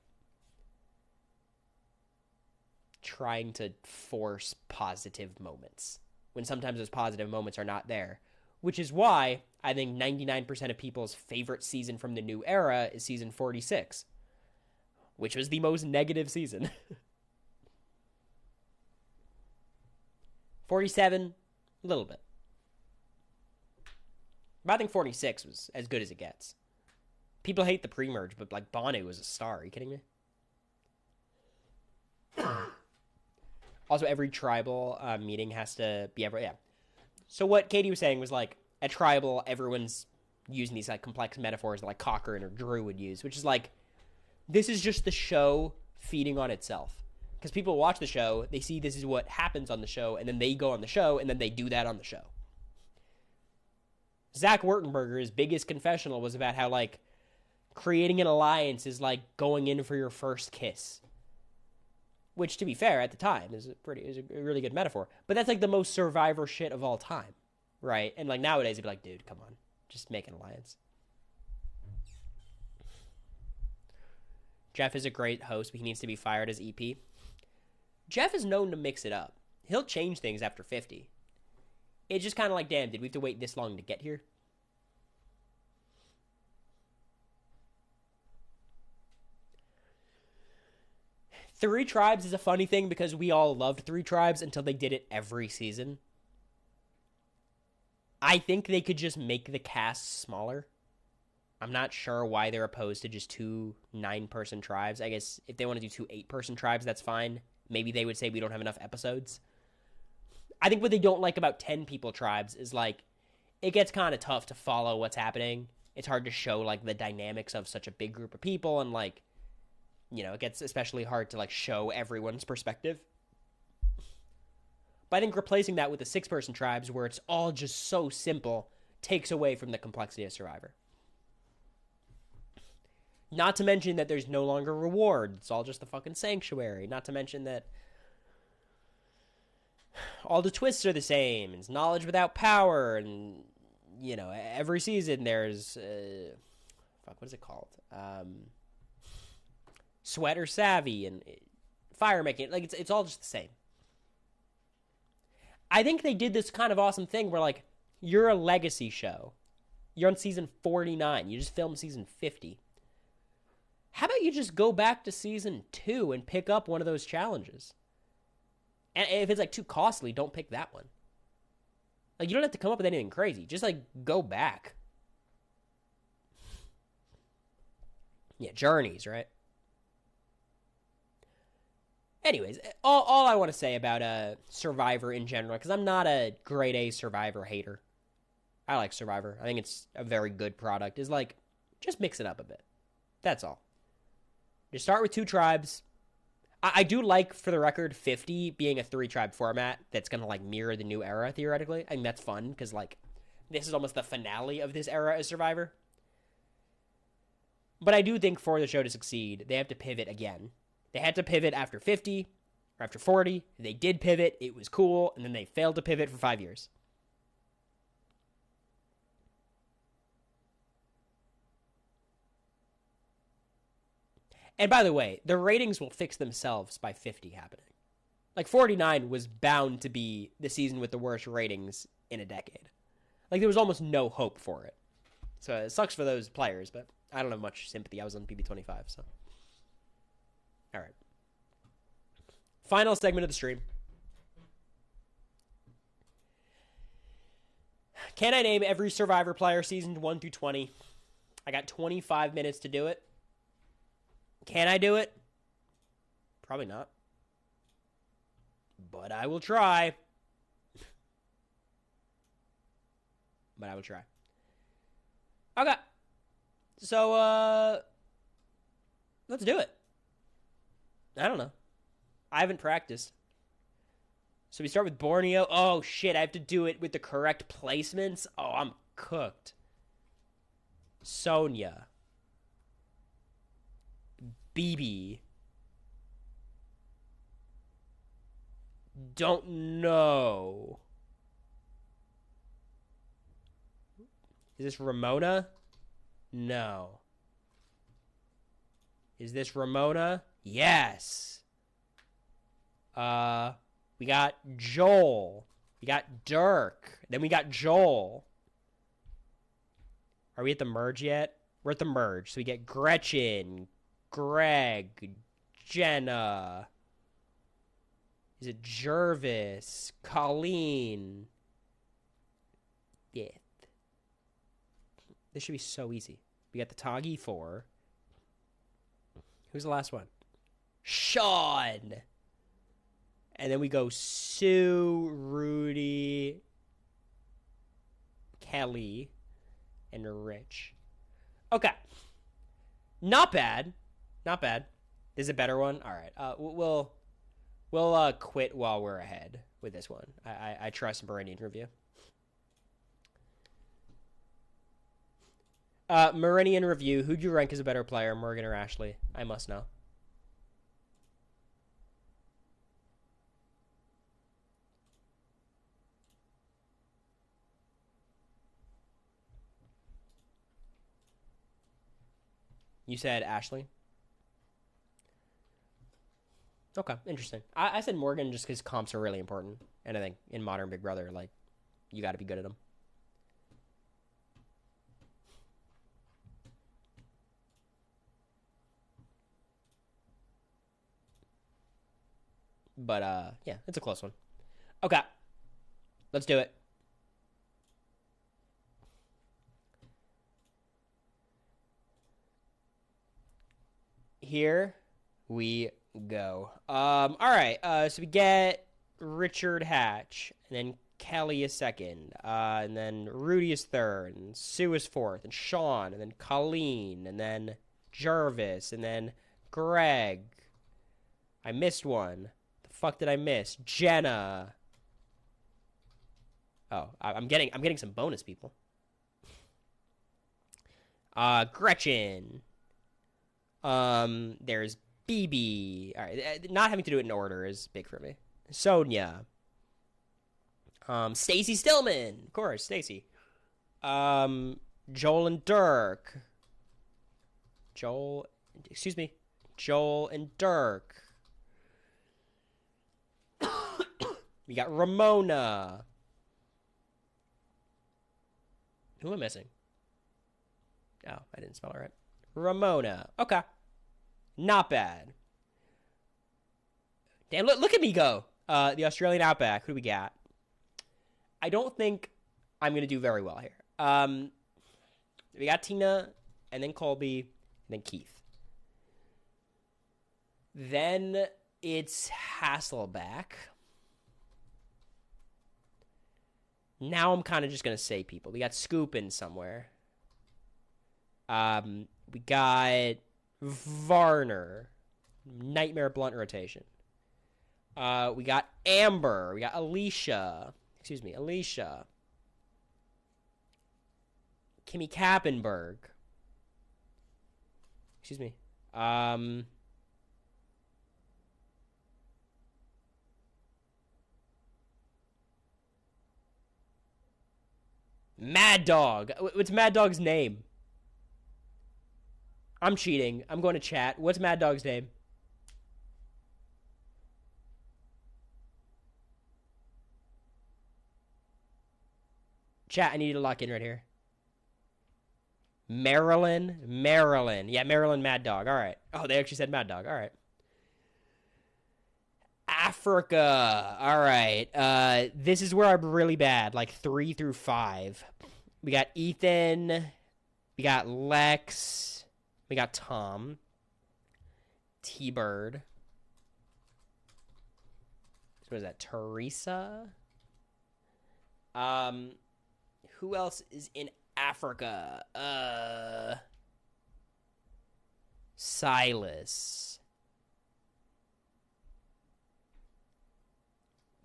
trying to force positive moments when sometimes those positive moments are not there, which is why I think 99% of people's favorite season from the new era is season 46, which was the most negative season. 47, a little bit. But I think 46 was as good as it gets. People hate the pre-merge, but like Bonu was a star. Are you kidding me? Also, every tribal meeting has to be yeah. So what Katie was saying was like at tribal, everyone's using these like complex metaphors that like Cochrane or Drew would use, which is like this is just the show feeding on itself. Because people watch the show, they see this is what happens on the show, and then they go on the show, and then they do that on the show. Zach Wurtenberger's biggest confessional was about how, like, creating an alliance is like going in for your first kiss. Which, to be fair, at the time, is a really good metaphor. But that's, like, the most Survivor shit of all time, right? And, like, nowadays, it'd be like, dude, come on. Just make an alliance. Jeff is a great host, but he needs to be fired as EP. Jeff is known to mix it up. He'll change things after 50. It's just kind of like, damn, did we have to wait this long to get here? Three Tribes is a funny thing because we all loved Three Tribes until they did it every season. I think they could just make the cast smaller. I'm not sure why they're opposed to just 2 9-person tribes. I guess if they want to do 2 8-person tribes, that's fine. Maybe they would say we don't have enough episodes. I think what they don't like about 10-people tribes is, like, it gets kind of tough to follow what's happening. It's hard to show, like, the dynamics of such a big group of people, and, like, you know, it gets especially hard to, like, show everyone's perspective. But I think replacing that with the 6-person tribes, where it's all just so simple, takes away from the complexity of Survivor. Not to mention that there's no longer rewards. It's all just the fucking sanctuary. Not to mention that all the twists are the same. It's knowledge without power. And, you know, every season there's... what is it called? Sweat or Savvy and fire making. Like, it's all just the same. I think they did this kind of awesome thing where, like, you're a legacy show. You're on season 49. You just filmed season 50. How about you just go back to season 2 and pick up one of those challenges? And if it's, like, too costly, don't pick that one. Like, you don't have to come up with anything crazy. Just, like, go back. Yeah, journeys, right? Anyways, all I want to say about Survivor in general, because I'm not a grade A Survivor hater. I like Survivor. I think it's a very good product. Is like, just mix it up a bit. That's all. Just start with 2 tribes. I do like, for the record, 50 being a 3-tribe format that's going to, like, mirror the new era, theoretically. I think that's fun, because, like, this is almost the finale of this era as Survivor. But I do think for the show to succeed, they have to pivot again. They had to pivot after 50 or after 40. They did pivot. It was cool. And then they failed to pivot for 5 years. And by the way, the ratings will fix themselves by 50 happening. Like 49 was bound to be the season with the worst ratings in a decade. Like there was almost no hope for it. So it sucks for those players, but I don't have much sympathy. I was on PB25, so. All right. Final segment of the stream. Can I name every Survivor player season 1 through 20? I got 25 minutes to do it. Can I do it? Probably not. But I will try. Okay. So, let's do it. I don't know. I haven't practiced. So we start with Borneo. Oh, shit. I have to do it with the correct placements. Oh, I'm cooked. Sonia. BB. Don't know. Is this Ramona? No. Is this Ramona? Yes. We got Joel. We got Dirk. Then we got Joel. Are we at the merge yet? We're at the merge. So we get Gretchen, Greg, Jenna. Is it Jervis? Colleen. Yeah. This should be so easy. We got the Toggy 4. Who's the last one? Sean. And then we go Sue, Rudy, Kelly, and Rich. Okay. Not bad. Not bad. This is a better one? All right. We'll quit while we're ahead with this one. I trust Meridian Review. Meridian Review, who'd you rank as a better player, Morgan or Ashley? I must know. You said Ashley? Okay, interesting. I said Morgan just because comps are really important. And I think in modern Big Brother, like, you got to be good at them. But, yeah, it's a close one. Okay. Let's do it. Here we go. All right. So we get Richard Hatch, and then Kelly is second, and then Rudy is third, and Sue is fourth, and Sean, and then Colleen, and then Jervis, and then Greg. I missed one. The fuck did I miss? Jenna. Oh, I'm getting some bonus people. Gretchen. There's BB. All right, not having to do it in order is big for me. Sonia. Stacy Stillman, of course, Stacy. Joel and Dirk. Joel and Dirk. We got Ramona. Who am I missing? Oh, I didn't spell it right. Ramona. Okay. Not bad. Damn, look at me go. The Australian Outback. Who do we got? I don't think I'm going to do very well here. We got Tina, and then Colby, and then Keith. Then it's Hasselback. Now I'm kind of just going to say people. We got Scoop in somewhere. We got Varner. Nightmare Blunt rotation. We got Amber. We got Alicia. Alicia. Kimmy Kappenberg. Mad Dog. What's Mad Dog's name? I'm cheating. I'm going to chat. What's Mad Dog's name? Chat, I need to lock in right here. Maryland. Yeah, Maryland Mad Dog. All right. Oh, they actually said Mad Dog. All right. Africa. All right. This is where I'm really bad. Like 3 through 5. We got Ethan. We got Lex. We got Tom. T-Bird. What is that? Teresa. Who else is in Africa? Silas.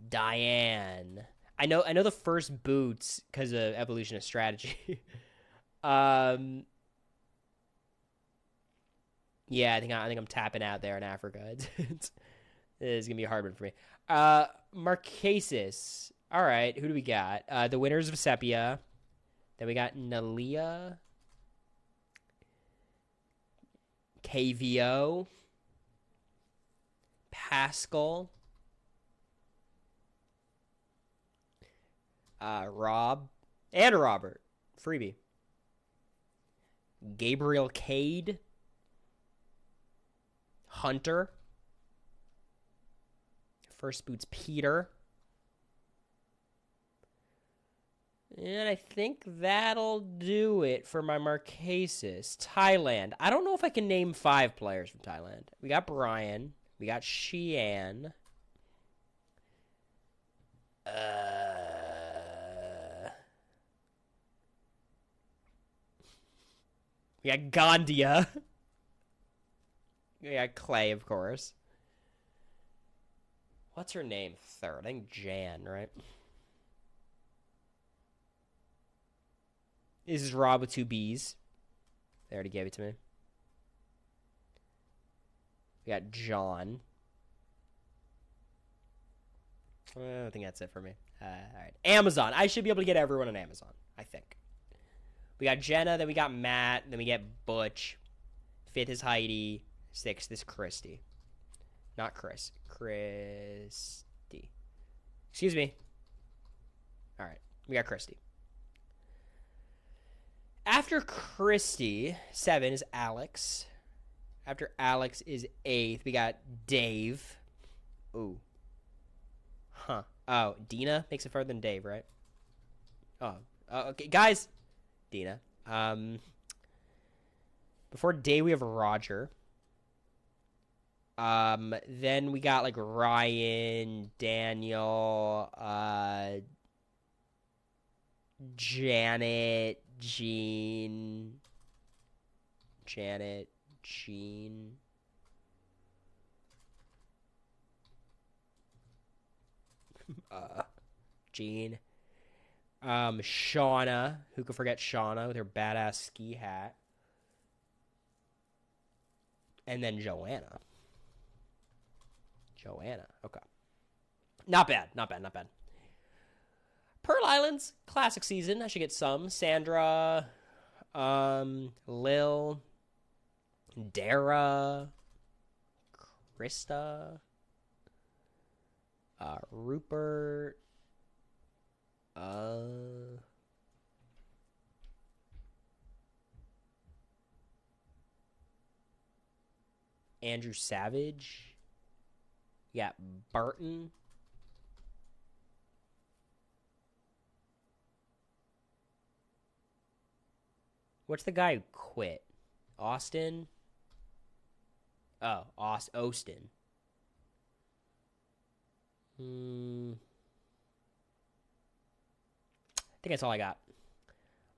Diane. I know the first boots because of evolution of strategy. Yeah, I think I'm tapping out there in Africa. It's gonna be a hard one for me. Marquesas. All right, who do we got? The winners of Sepia. Then we got Nalia. KVO. Pascal. Rob. And Robert. Freebie. Gabriel Cade. Hunter. First boots Peter. And I think that'll do it for my Marquesas. Thailand. I don't know if I can name 5 players from Thailand. We got Brian. We got Xian. We got Gandia. We got Clay, of course. What's her name? Third. I think Jan, right? This is Rob with 2 B's. They already gave it to me. We got John. I think that's it for me. All right. Amazon. I should be able to get everyone on Amazon, I think. We got Jenna, then we got Matt, then we get Butch. 5th is Heidi. 6th is Christy. Not Chris. Christy. Excuse me. All right. We got Christy. After Christy, 7 is Alex. After Alex is 8th. We got Dave. Ooh. Huh. Oh, Dina makes it further than Dave, right? Oh. Okay, guys. Dina. Before Dave, we have Roger. Then we got like Ryan, Daniel, Janet, Jean. Jean. Shauna. Who could forget Shauna with her badass ski hat? And then Joanna. Okay. Not bad. Pearl Islands, classic season. I should get some. Sandra, Lil, Dara, Krista, Rupert, Andrew Savage. Yeah, Barton. What's the guy who quit? Austin? Oh, Austin. I think that's all I got.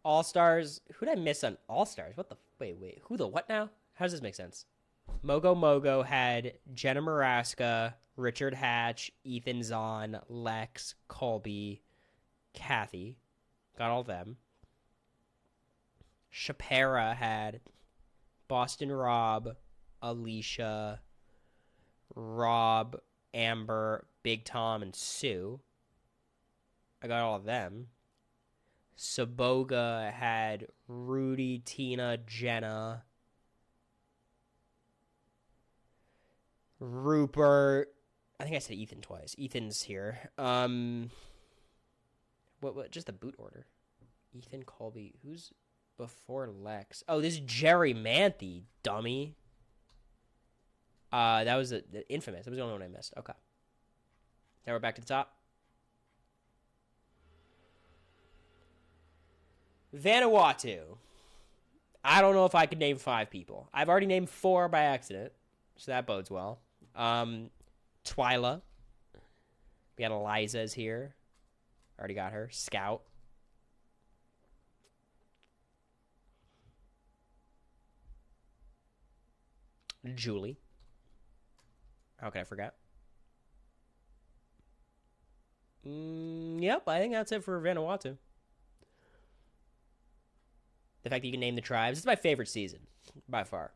All-Stars. Who did I miss on All-Stars? What the... Wait. Who the what now? How does this make sense? Mogo had Jenna Maraska, Richard Hatch, Ethan Zahn, Lex, Colby, Kathy. Got all of them. Shapira had Boston Rob, Alicia, Rob, Amber, Big Tom, and Sue. I got all of them. Saboga had Rudy, Tina, Jenna, Rupert. I think I said Ethan twice. Ethan's here. What? Just the boot order. Ethan, Colby. Who's before Lex? Oh, this is Jerry Manthe, dummy. That was the infamous. That was the only one I missed. Okay. Now we're back to the top. Vanuatu. I don't know if I could name 5 people. I've already named 4 by accident, so that bodes well. Twyla. We got Eliza's here. Already got her. Scout. Julie. How could I forget? Yep, I think that's it for Vanuatu. The fact that you can name the tribes. It's my favorite season, by far.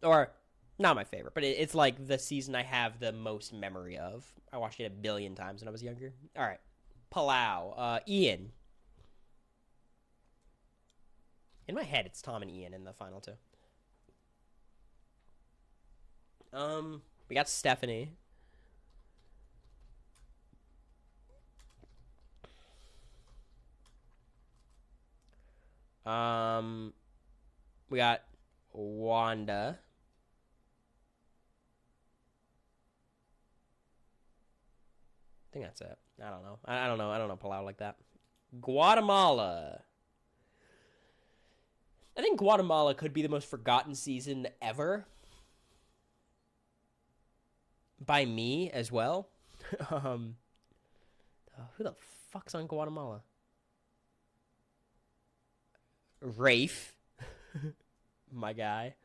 Or, not my favorite, but it's like the season I have the most memory of. I watched it 1 billion times when I was younger. All right. Palau. Ian. In my head, it's Tom and Ian in the final 2. We got Stephanie. We got Wanda. I think that's it. I don't know. I don't know. I don't know Palau like that. Guatemala. I think Guatemala could be the most forgotten season ever. By me as well. Who the fuck's on Guatemala? Rafe. My guy.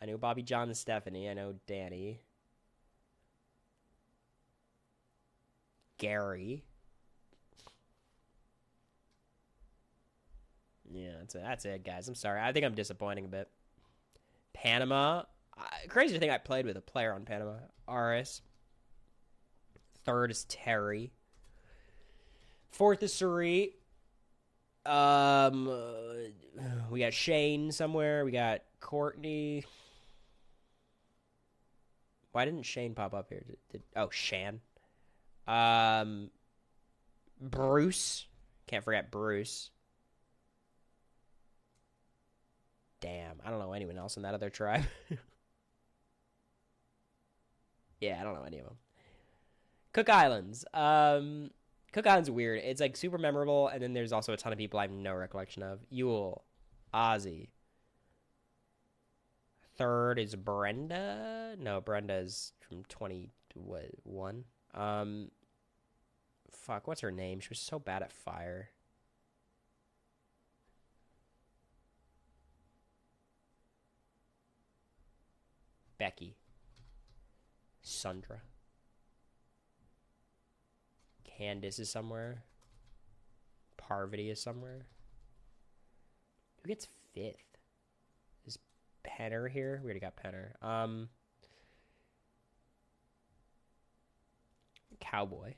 I know Bobby John and Stephanie. I know Danny. Gary. Yeah, that's it, guys. I'm sorry. I think I'm disappointing a bit. Panama. Crazy thing, I played with a player on Panama. RS. 3rd is Terry. 4th is Suri. We got Shane somewhere. We got Courtney. Why didn't Shane pop up here? Shan. Bruce. Can't forget Bruce. Damn, I don't know anyone else in that other tribe. Yeah, I don't know any of them. Cook Islands. Cook Islands weird. It's like super memorable, and then there's also a ton of people I have no recollection of. Yule, Ozzy. 3rd is Brenda. No, Brenda's from 21. Fuck, what's her name? She was so bad at fire. Becky. Sundra. Candace is somewhere. Parvati is somewhere. Who gets 5th? Is Penner here? We already got Penner. Cowboy.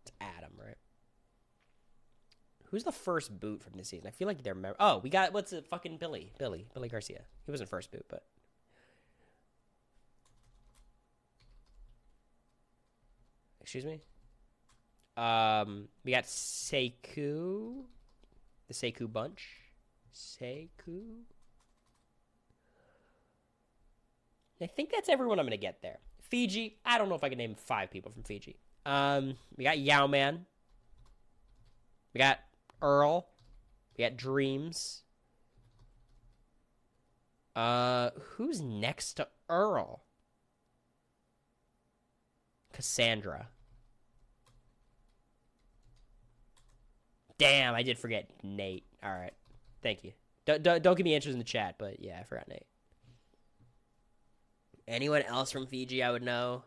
It's Adam, right? Who's the first boot from this season? I feel like they're... we got... What's it? Fucking Billy Garcia. He wasn't first boot, but... Excuse me? We got Sekou. The Sekou bunch. Sekou. I think that's everyone I'm going to get there. Fiji. I don't know if I can name 5 people from Fiji. We got Yao Man. We got Earl. We got Dreams. Who's next to Earl? Cassandra. Damn, I did forget Nate. All right. Thank you. Don't give me answers in the chat, but yeah, I forgot Nate. Anyone else from Fiji I would know?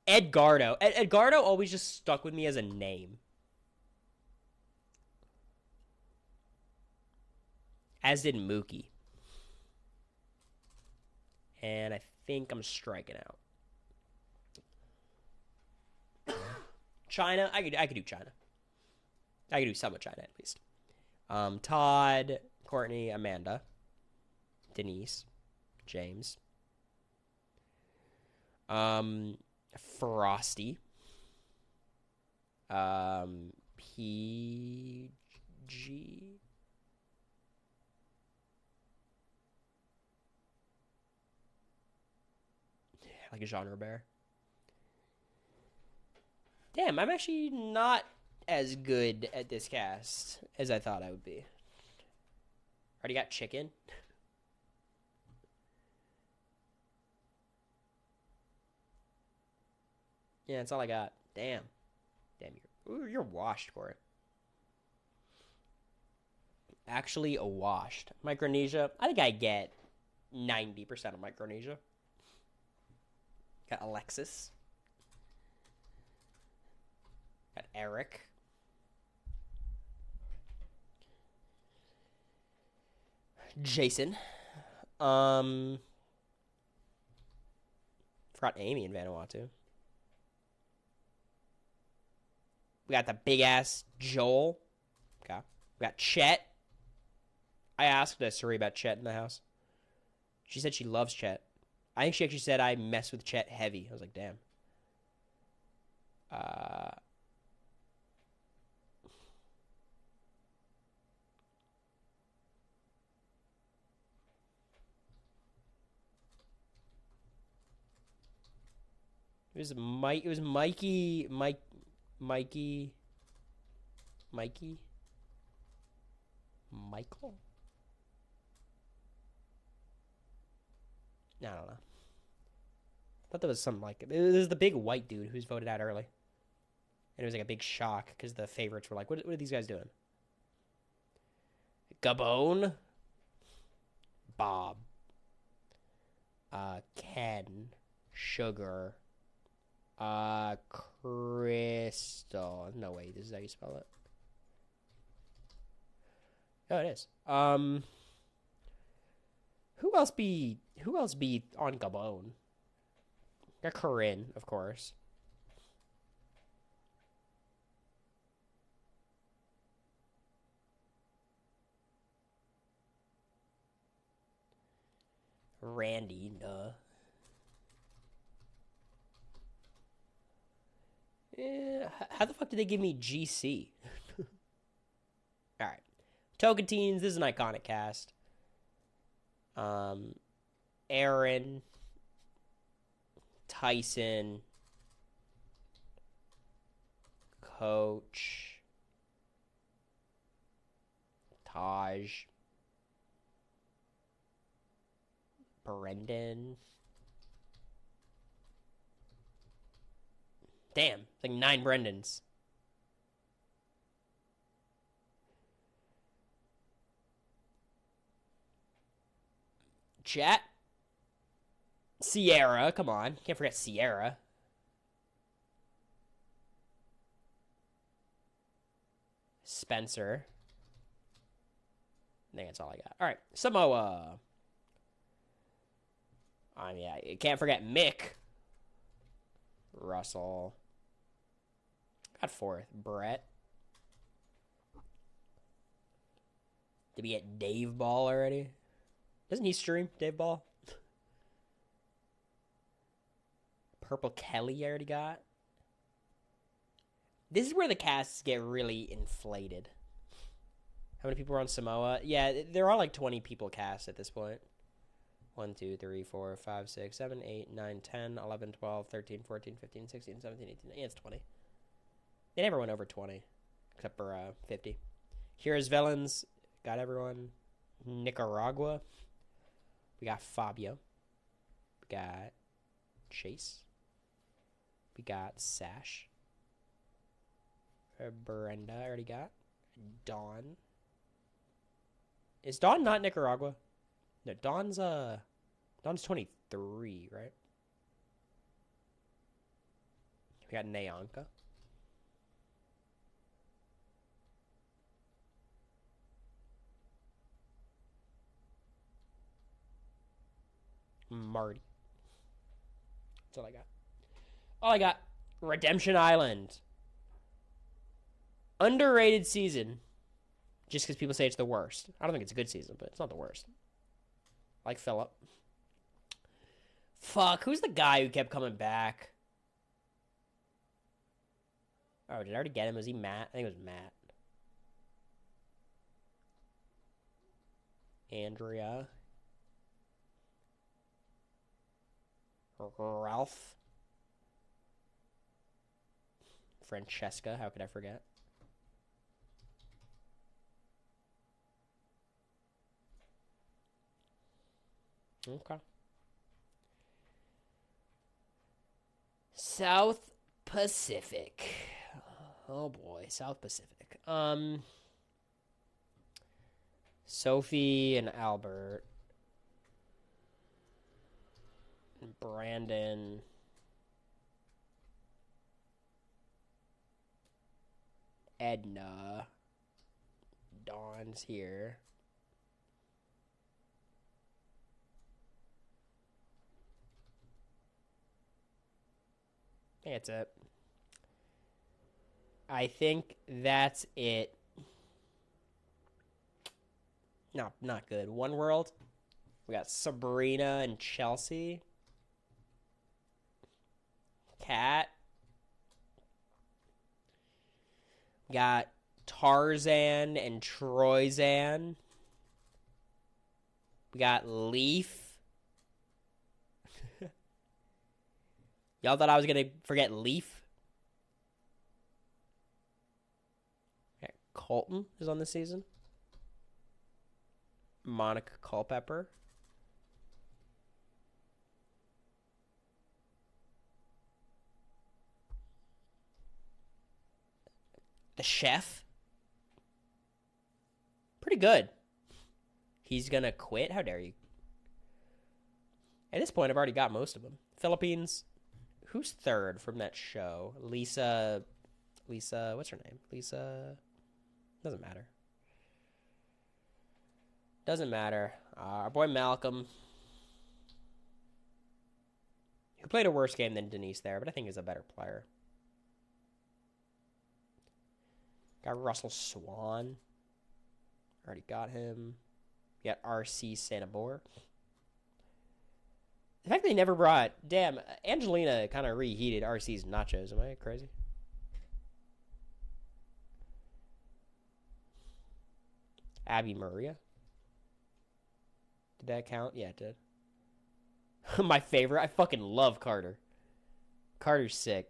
Edgardo. Edgardo always just stuck with me as a name. As did Mookie. And I think I'm striking out. China. I could do China. I can do some with China at least. Todd, Courtney, Amanda, Denise, James, Frosty, PG, like a genre bear. Damn, I'm actually not as good at this cast as I thought I would be. Already got chicken. Yeah, that's all I got. Damn. Damn, you're washed, Cory. Actually, washed. Micronesia. I think I get 90% of Micronesia. Got Alexis. Got Eric. Jason. Forgot Amy in Vanuatu. We got the big ass Joel. Okay. We got Chet. I asked Suri about Chet in the house. She said she loves Chet. I think she actually said I mess with Chet heavy. I was like, damn. It was Mikey. Michael. I don't know. I thought there was something like it. It was the big white dude who's voted out early. And it was like a big shock because the favorites were like, what are these guys doing? Gabon. Bob. Ken. Sugar. Crystal. No way, this is how you spell it. Oh, it is. Who else be on Gabon? Got Corinne, of course. Randy, duh. Yeah, how the fuck did they give me GC? All right, Tokens. This is an iconic cast. Aaron, Tyson, Coach, Taj, Brendan. Damn, it's like 9 Brendans. Chat. Sierra, come on. Can't forget Sierra. Spencer. I think that's all I got. All right, Samoa. Yeah, you can't forget Mick. Russell. Got 4th. Brett. Did we get Dave Ball already? Doesn't he stream, Dave Ball? Purple Kelly I already got. This is where the casts get really inflated. How many people are on Samoa? Yeah, there are like 20 people cast at this point. 1, 2, 3, 4, 5, 6, 7, 8, 9, 10, 11, 12, 13, 14, 15, 16, 17, 18. Yeah, it's 20. They never went over 20. Except for 50. Here's Villains. Got everyone. Nicaragua. We got Fabio. We got Chase. We got Sash. Brenda, I already got. Dawn. Is Dawn not Nicaragua? No, Dawn's 23, right? We got Nayanka. Marty. That's all I got. Redemption Island. Underrated season. Just because people say it's the worst. I don't think it's a good season, but it's not the worst. Like Philip. Fuck, who's the guy who kept coming back? Oh, did I already get him? Was he Matt? I think it was Matt. Andrea. Ralph. Francesca, how could I forget? Okay. South Pacific. Oh boy, South Pacific. Sophie and Albert. And Brandon. Edna. Dawn's here. That's it. I think that's it. No, not good. One World. We got Sabrina and Chelsea. Cat. Got Tarzan and Troyzan. We got Leaf. Y'all thought I was going to forget Leaf? Okay, Colton is on this season. Monica Culpepper. The chef. Pretty good. He's going to quit? How dare you? At this point, I've already got most of them. Philippines. Who's third from that show? Lisa, what's her name? Lisa, doesn't matter. Doesn't matter. Our boy Malcolm, who played a worse game than Denise there, but I think is a better player. Got Russell Swan. Already got him. Got RC Sanabor. The fact they never brought... Damn, Angelina kind of reheated RC's nachos. Am I crazy? Abby Maria. Did that count? Yeah, it did. My favorite. I fucking love Carter. Carter's sick.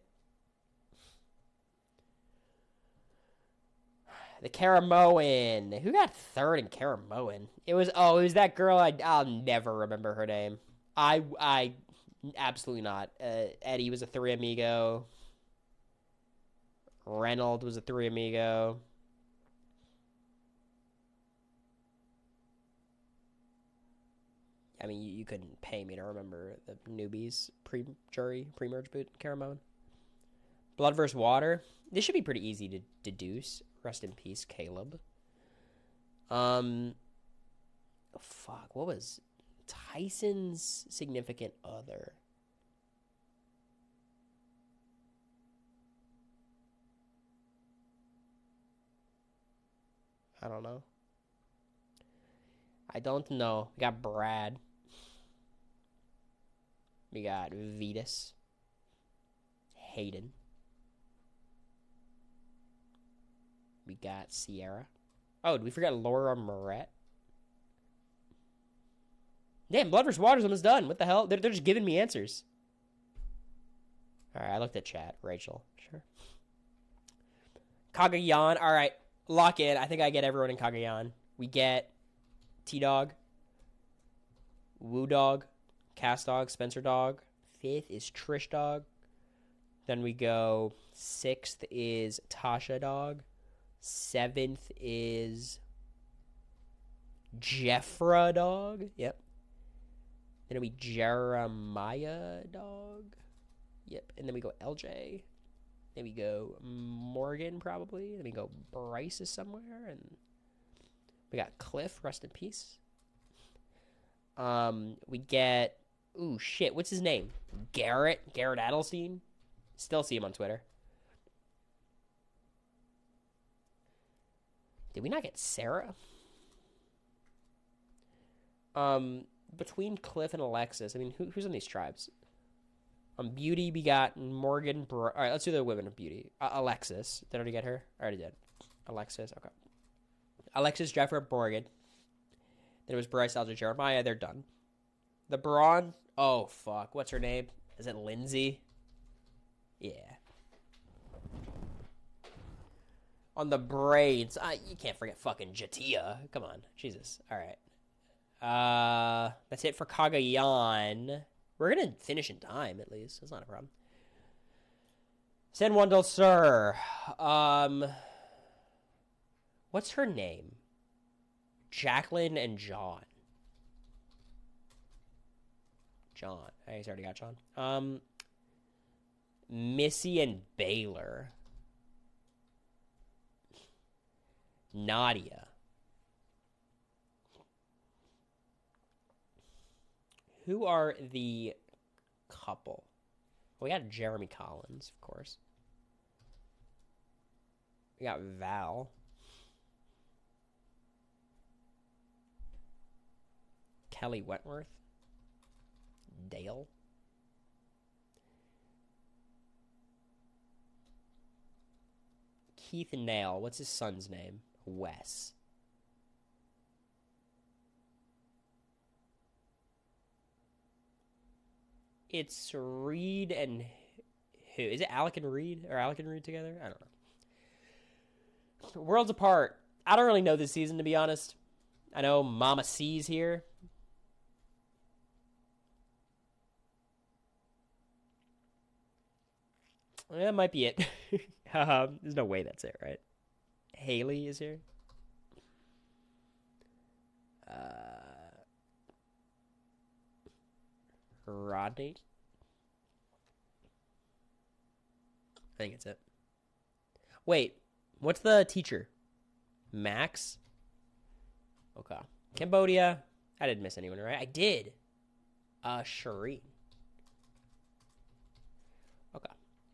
The Caramoan. Who got third in Caramoan? It was that girl. I'll never remember her name. I absolutely not. Eddie was a three amigo. Reynolds was a three amigo. I mean, you couldn't pay me to remember the newbies pre-merge boot Caramone. Blood vs. Water. This should be pretty easy to deduce. Rest in peace, Caleb. Fuck, what was Tyson's significant other? I don't know. I don't know. We got Brad. We got Vetus. Hayden. We got Sierra. Oh, did we forget Laura Moret? Damn, Blood vs. Water's almost done. What the hell? They're just giving me answers. Alright, I looked at chat. Rachel. Sure. Kagayan. Alright, lock in. I think I get everyone in Kagayan. We get T-Dog. Woo Dog. Cast Dog. Spencer Dog. Fifth is Trish Dog. Then we go... Sixth is Tasha Dog. Seventh is... Jeffra Dog. Yep. Then it'll be Jeremiah Dog. Yep. And then we go LJ. Then we go Morgan, probably. Then we go Bryce is somewhere. And we got Cliff, rest in peace. We get... Ooh, shit. What's his name? Garrett Adelstein. Still see him on Twitter. Did we not get Sarah? Between Cliff and Alexis, I mean, who's in these tribes? Beauty begot Morgan. All right, let's do the women of Beauty. Alexis. Did I already get her? I already did. Alexis. Okay. Alexis, Jeffrey, Morgan. Then it was Bryce, Alger, Jeremiah. They're done. The Braun. Oh, fuck. What's her name? Is it Lindsay? Yeah. On the braids. You can't forget fucking Jatia. Come on. Jesus. All right. That's it for Kagayan. We're going to finish in time, at least. That's not a problem. San Juan del Sur. What's her name? Jacqueline and John. John. I already got John. Missy and Baylor. Nadia. Who are the couple? We got Jeremy Collins, of course. We got Val. Kelly Wentworth. Dale. Keith Nail. What's his son's name? Wes. It's Reed and who? Is it Alec and Reed? Or Alec and Reed together? I don't know. Worlds Apart. I don't really know this season, to be honest. I know Mama C's here. That might be it. There's no way that's it, right? Haley is here. Rodney. I think it's it. Wait, what's the teacher? Max? Okay. Cambodia. I didn't miss anyone, right? I did. Shireen. Okay.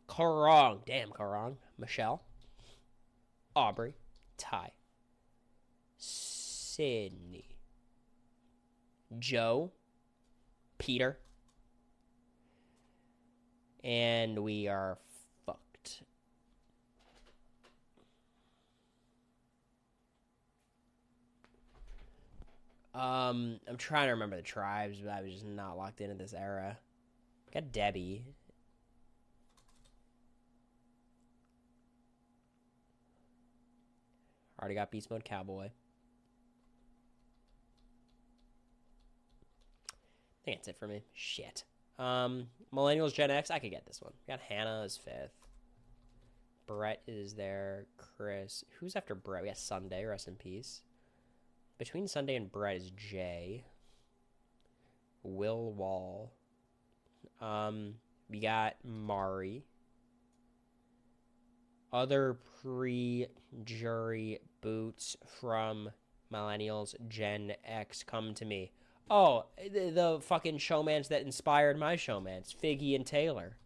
Karong. Damn, Karong. Michelle. Aubrey. Ty. Sydney. Joe. Peter. And we are fucked. I'm trying to remember the tribes, but I was just not locked into this era. Got Debbie. Already got Beast Mode Cowboy. I think that's it for me. Shit. Millennials Gen X, I could get this one. We got Hannah as 5th. Brett is there. Chris. Who's after Brett? We got Sunday, rest in peace. Between Sunday and Brett is Jay. Will Wall. We got Mari. Other pre-jury boots from Millennials Gen X come to me. Oh, the fucking showmans that inspired my showmans. Figgy and Taylor.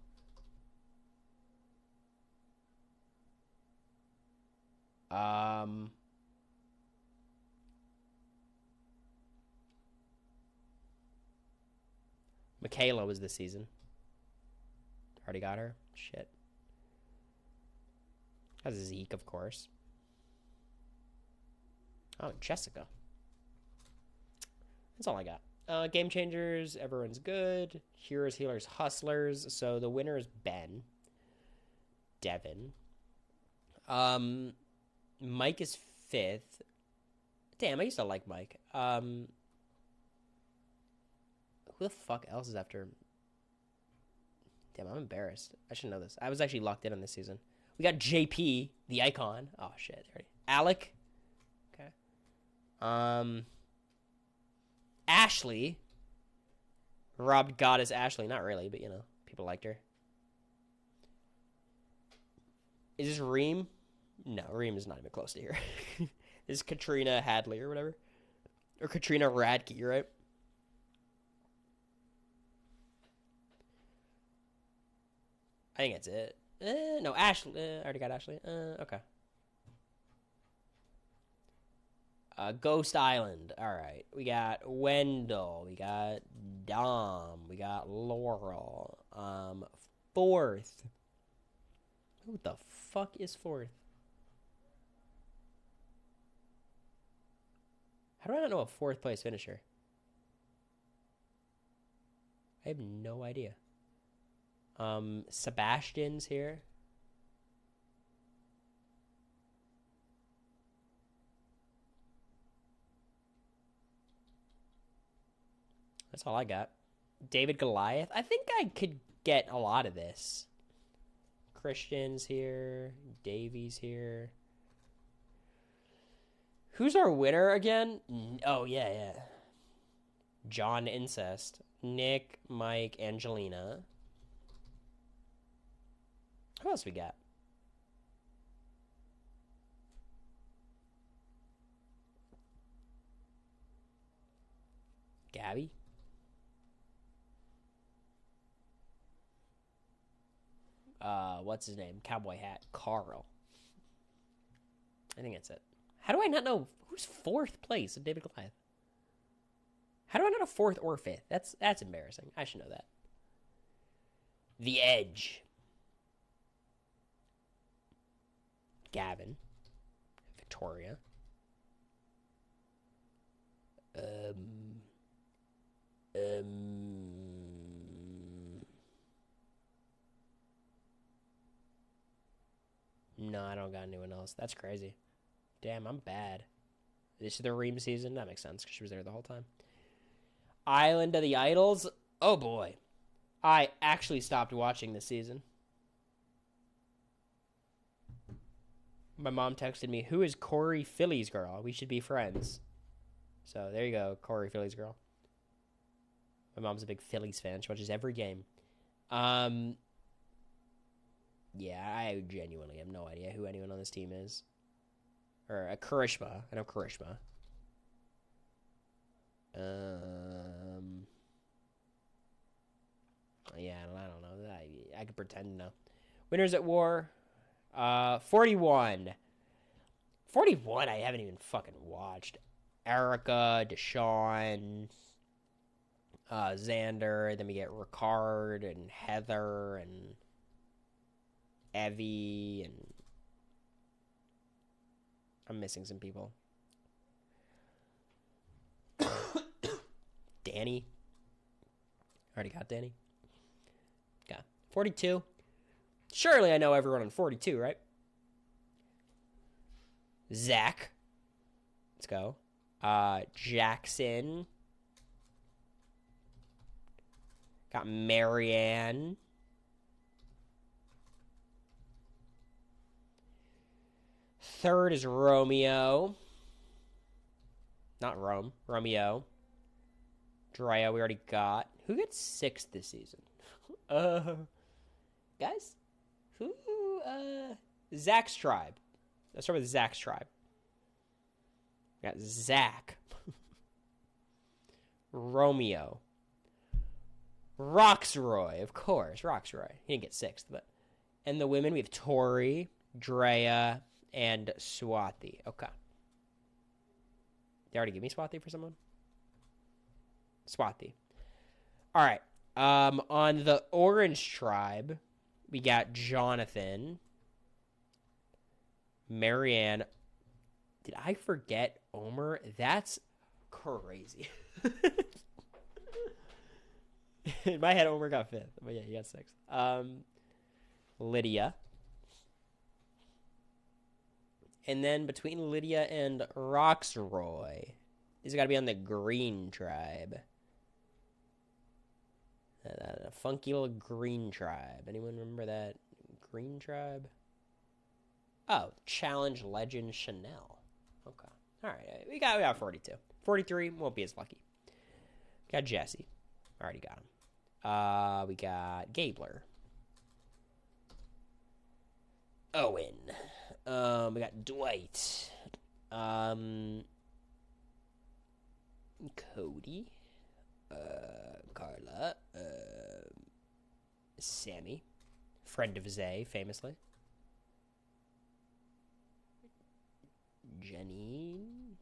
Michaela was this season. Already got her? Shit. That's Zeke, of course. Oh, Jessica. That's all I got. Game Changers, everyone's good. Heroes, Healers, Hustlers. So the winner is Ben. Devin. Mike is 5th. Damn, I used to like Mike. Who the fuck else is after him? Damn, I'm embarrassed. I should know this. I was actually locked in on this season. We got JP, the icon. Oh, shit. Alec. Okay. Ashley. Robbed Goddess Ashley. Not really, but, you know, people liked her. Is this Reem? No, Reem is not even close to here. This is Katrina Hadley or whatever. Or Katrina Radke, right? I think that's it. No, Ashley. I already got Ashley. Okay. Ghost Island. All right. We got Wendell. We got Dom. We got Laurel. Fourth. Who the fuck is fourth? How do I not know a fourth place finisher? I have no idea. Sebastian's here. That's all I got. David Goliath. I think I could get a lot of this. Christian's here. Davies here. Who's our winner again? Oh, yeah. John Incest. Nick, Mike, Angelina. Who else we got? Gabby? What's his name? Cowboy hat. Carl. I think that's it. How do I not know who's fourth place in David Goliath? How do I not know fourth or fifth? That's embarrassing. I should know that. The Edge. Gavin. Victoria. No, I don't got anyone else. That's crazy. Damn, I'm bad. This is the Reem season. That makes sense because she was there the whole time. Island of the Idols. Oh boy, I actually stopped watching this season. My mom texted me, "Who is Cory Philly's girl? We should be friends." So there you go, Cory Philly's girl. My mom's a big Phillies fan. She watches every game. Yeah, I genuinely have no idea who anyone on this team is. Or Karishma. I know Karishma. Yeah, I don't know. I could pretend to know. Winners at War. 41. 41 I haven't even fucking watched. Erica, Deshaun, Xander. Then we get Ricard and Heather and Evie, and I'm missing some people. Danny. Already got Danny. Got 42. Surely I know everyone on 42, right? Zach. Let's go. Jackson. Got Marianne. Third is Romeo. Not Rome. Romeo. Drea, we already got. Who gets sixth this season? Guys? Who? Zach's tribe. Let's start with Zach's tribe. We got Zach. Romeo. Roxroy, of course. Roxroy. He didn't get sixth, but. And the women, we have Tori, Drea, and Swati. Okay. They already give me Swati for someone? Swati. All right. On the Orange Tribe, we got Jonathan, Marianne. Did I forget Omer? That's crazy. In my head, Omer got fifth. But yeah, he got sixth. Lydia. And then between Lydia and Roxroy, he's got to be on the Green Tribe. A funky little Green Tribe. Anyone remember that Green Tribe? Oh, Challenge Legend Chanel. Okay. All right. We got 42. 43 won't be as lucky. Got Jesse. Already got him. We got Gabler. Owen. We got Dwight. Cody. Carla. Sammy. Friend of Zay, famously. Janine.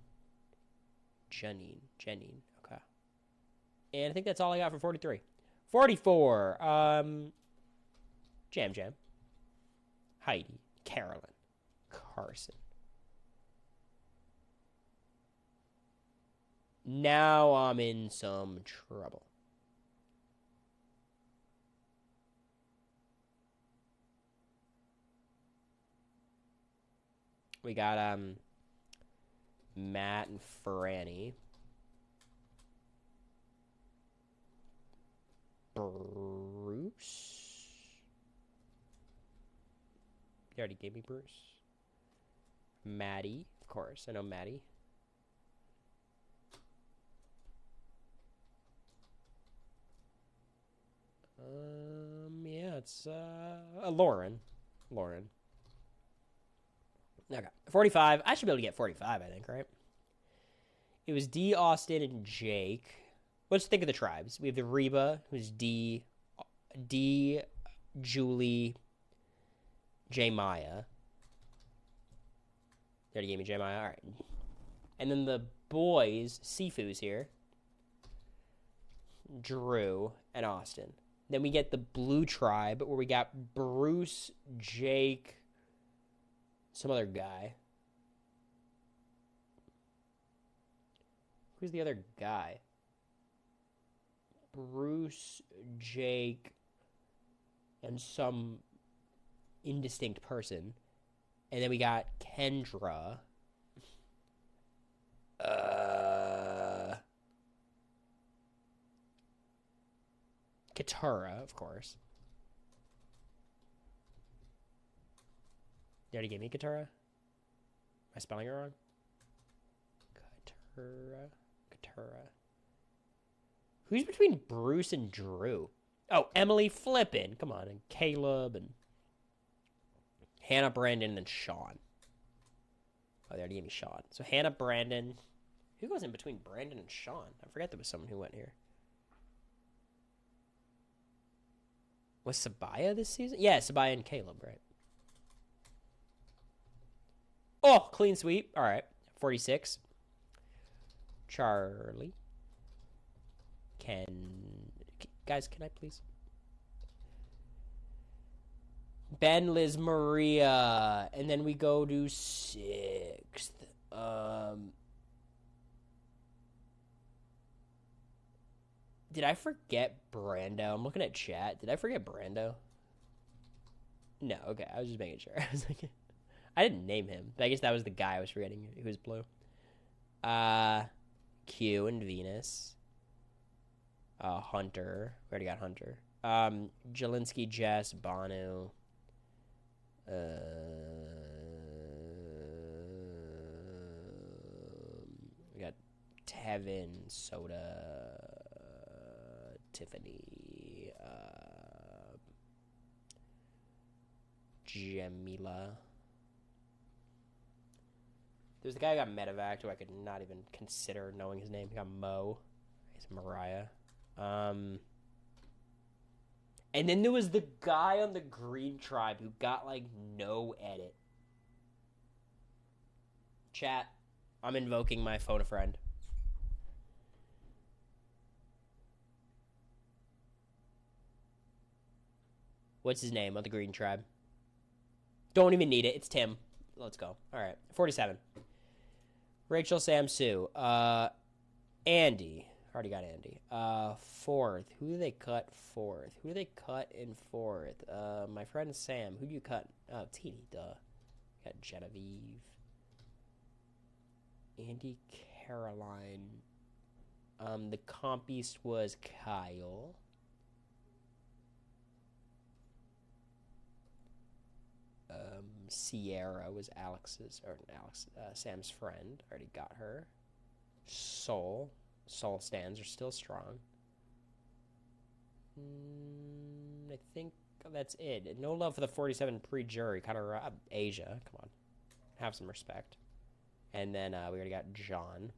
Janine. Okay. And I think that's all I got for 43. 44. Jam. Heidi. Carolyn. Carson. Now I'm in some trouble. We got Matt and Franny. Bruce. You already gave me Bruce. Maddie, of course. I know Maddie. Yeah, it's Lauren. Okay, 45. I should be able to get 45, I think, right? It was D, Austin, and Jake. Let's think of the tribes. We have the Reba, who's D, Julie, J. Maya. They already gave me J. Maya. All right. And then the boys, Sifu's here. Drew and Austin. Then we get the blue tribe, where we got Bruce, Jake, some other guy. Who's the other guy? Bruce, Jake, and some indistinct person. And then we got Kendra. Katara, of course. You already gave me Katara? Am I spelling it wrong? Katara. Who's between Bruce and Drew? Oh, Emily Flippin. Come on. And Caleb and Hannah, Brandon, and Sean. Oh, they already gave me Sean. So Hannah, Brandon. Who goes in between Brandon and Sean? I forget there was someone who went here. Was Sabaya this season? Yeah, Sabaya and Caleb, right? Oh, clean sweep. All right. 46. Charlie. Guys, can I please? Ben, Liz, Maria. And then we go to 6th. Did I forget Brando? I'm looking at chat. Did I forget Brando? No, okay. I was just making sure. I was like, I didn't name him. But I guess that was the guy I was forgetting who was blue. Q and Venus. Hunter. We already got Hunter. Jelinski, Jess, Banu. We got Tevin, Soda, Tiffany, Jamila. There's the guy who got medevac, who I could not even consider knowing his name. He got Mo. He's Mariah. And then there was the guy on the green tribe who got, like, no edit. Chat, I'm invoking my phone a friend. What's his name on the green tribe? Don't even need it. It's Tim. Let's go. All right. 47. Rachel, Sam, Sue. Andy. Already got Andy. 4th. Who do they cut 4th? Who do they cut in 4th? My friend Sam. Who do you cut? Oh, Teeny. Duh. Got Genevieve. Andy, Caroline. The comp beast was Kyle. Sierra was Sam's friend. Already got her. Soul stands are still strong. I think that's it. No love for the 47 pre-jury. Kind of Asia. Come on. Have some respect. And then we already got John.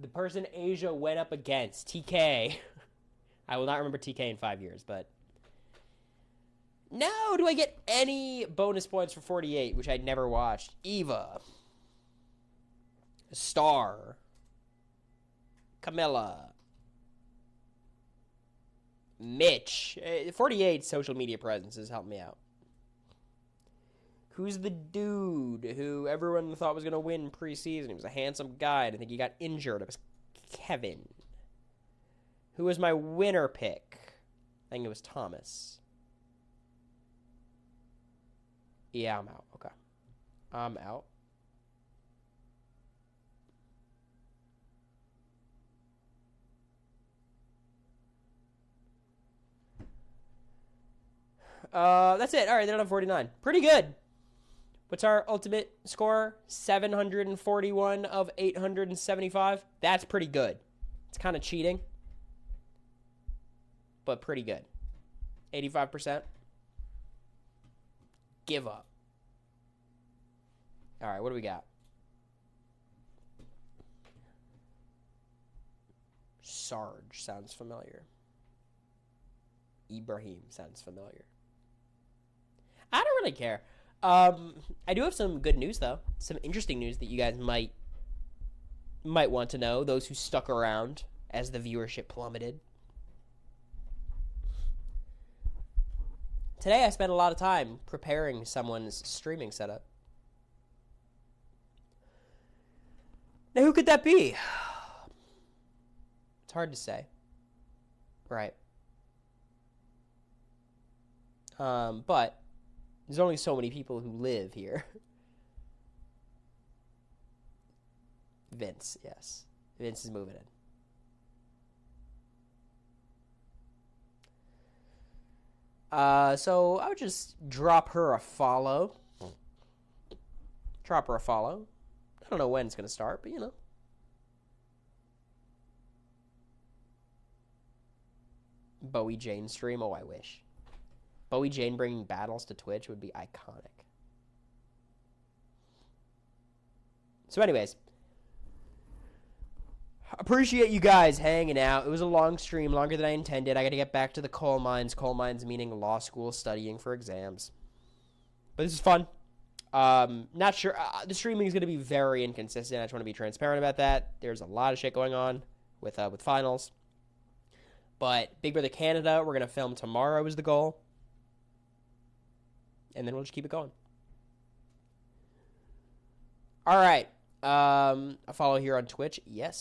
The person Asia went up against, TK. I will not remember TK in 5 years, but... Now, do I get any bonus points for 48, which I'd never watched? Eva. Star. Camilla. Mitch. 48 social media presences. Help me out. Who's the dude who everyone thought was going to win preseason? He was a handsome guy. I think he got injured. It was Kevin. Who was my winner pick? I think it was Thomas. Yeah, I'm out. Okay. I'm out. That's it. All right, they're on 49. Pretty good. What's our ultimate score? 741 of 875. That's pretty good. It's kind of cheating, but pretty good. 85%. Give up. All right, what do we got? Sarge sounds familiar. Ibrahim sounds familiar. I don't really care. I do have some good news, though. Some interesting news that you guys might want to know, those who stuck around as the viewership plummeted. Today I spent a lot of time preparing someone's streaming setup. Now, who could that be? It's hard to say. Right. But there's only so many people who live here. Vince, yes. Vince is moving in. So I would just drop her a follow. Drop her a follow. I don't know when it's going to start, but you know. Bowie Jane stream. Oh, I wish. Bowie Jane bringing battles to Twitch would be iconic. So anyways, appreciate you guys hanging out. It was a long stream, longer than I intended. I got to get back to the coal mines. Coal mines meaning law school, studying for exams. But this is fun. Not sure. The streaming is going to be very inconsistent. I just want to be transparent about that. There's a lot of shit going on with finals. But Big Brother Canada, we're going to film tomorrow is the goal. And then we'll just keep it going. All right. A follow here on Twitch. Yes.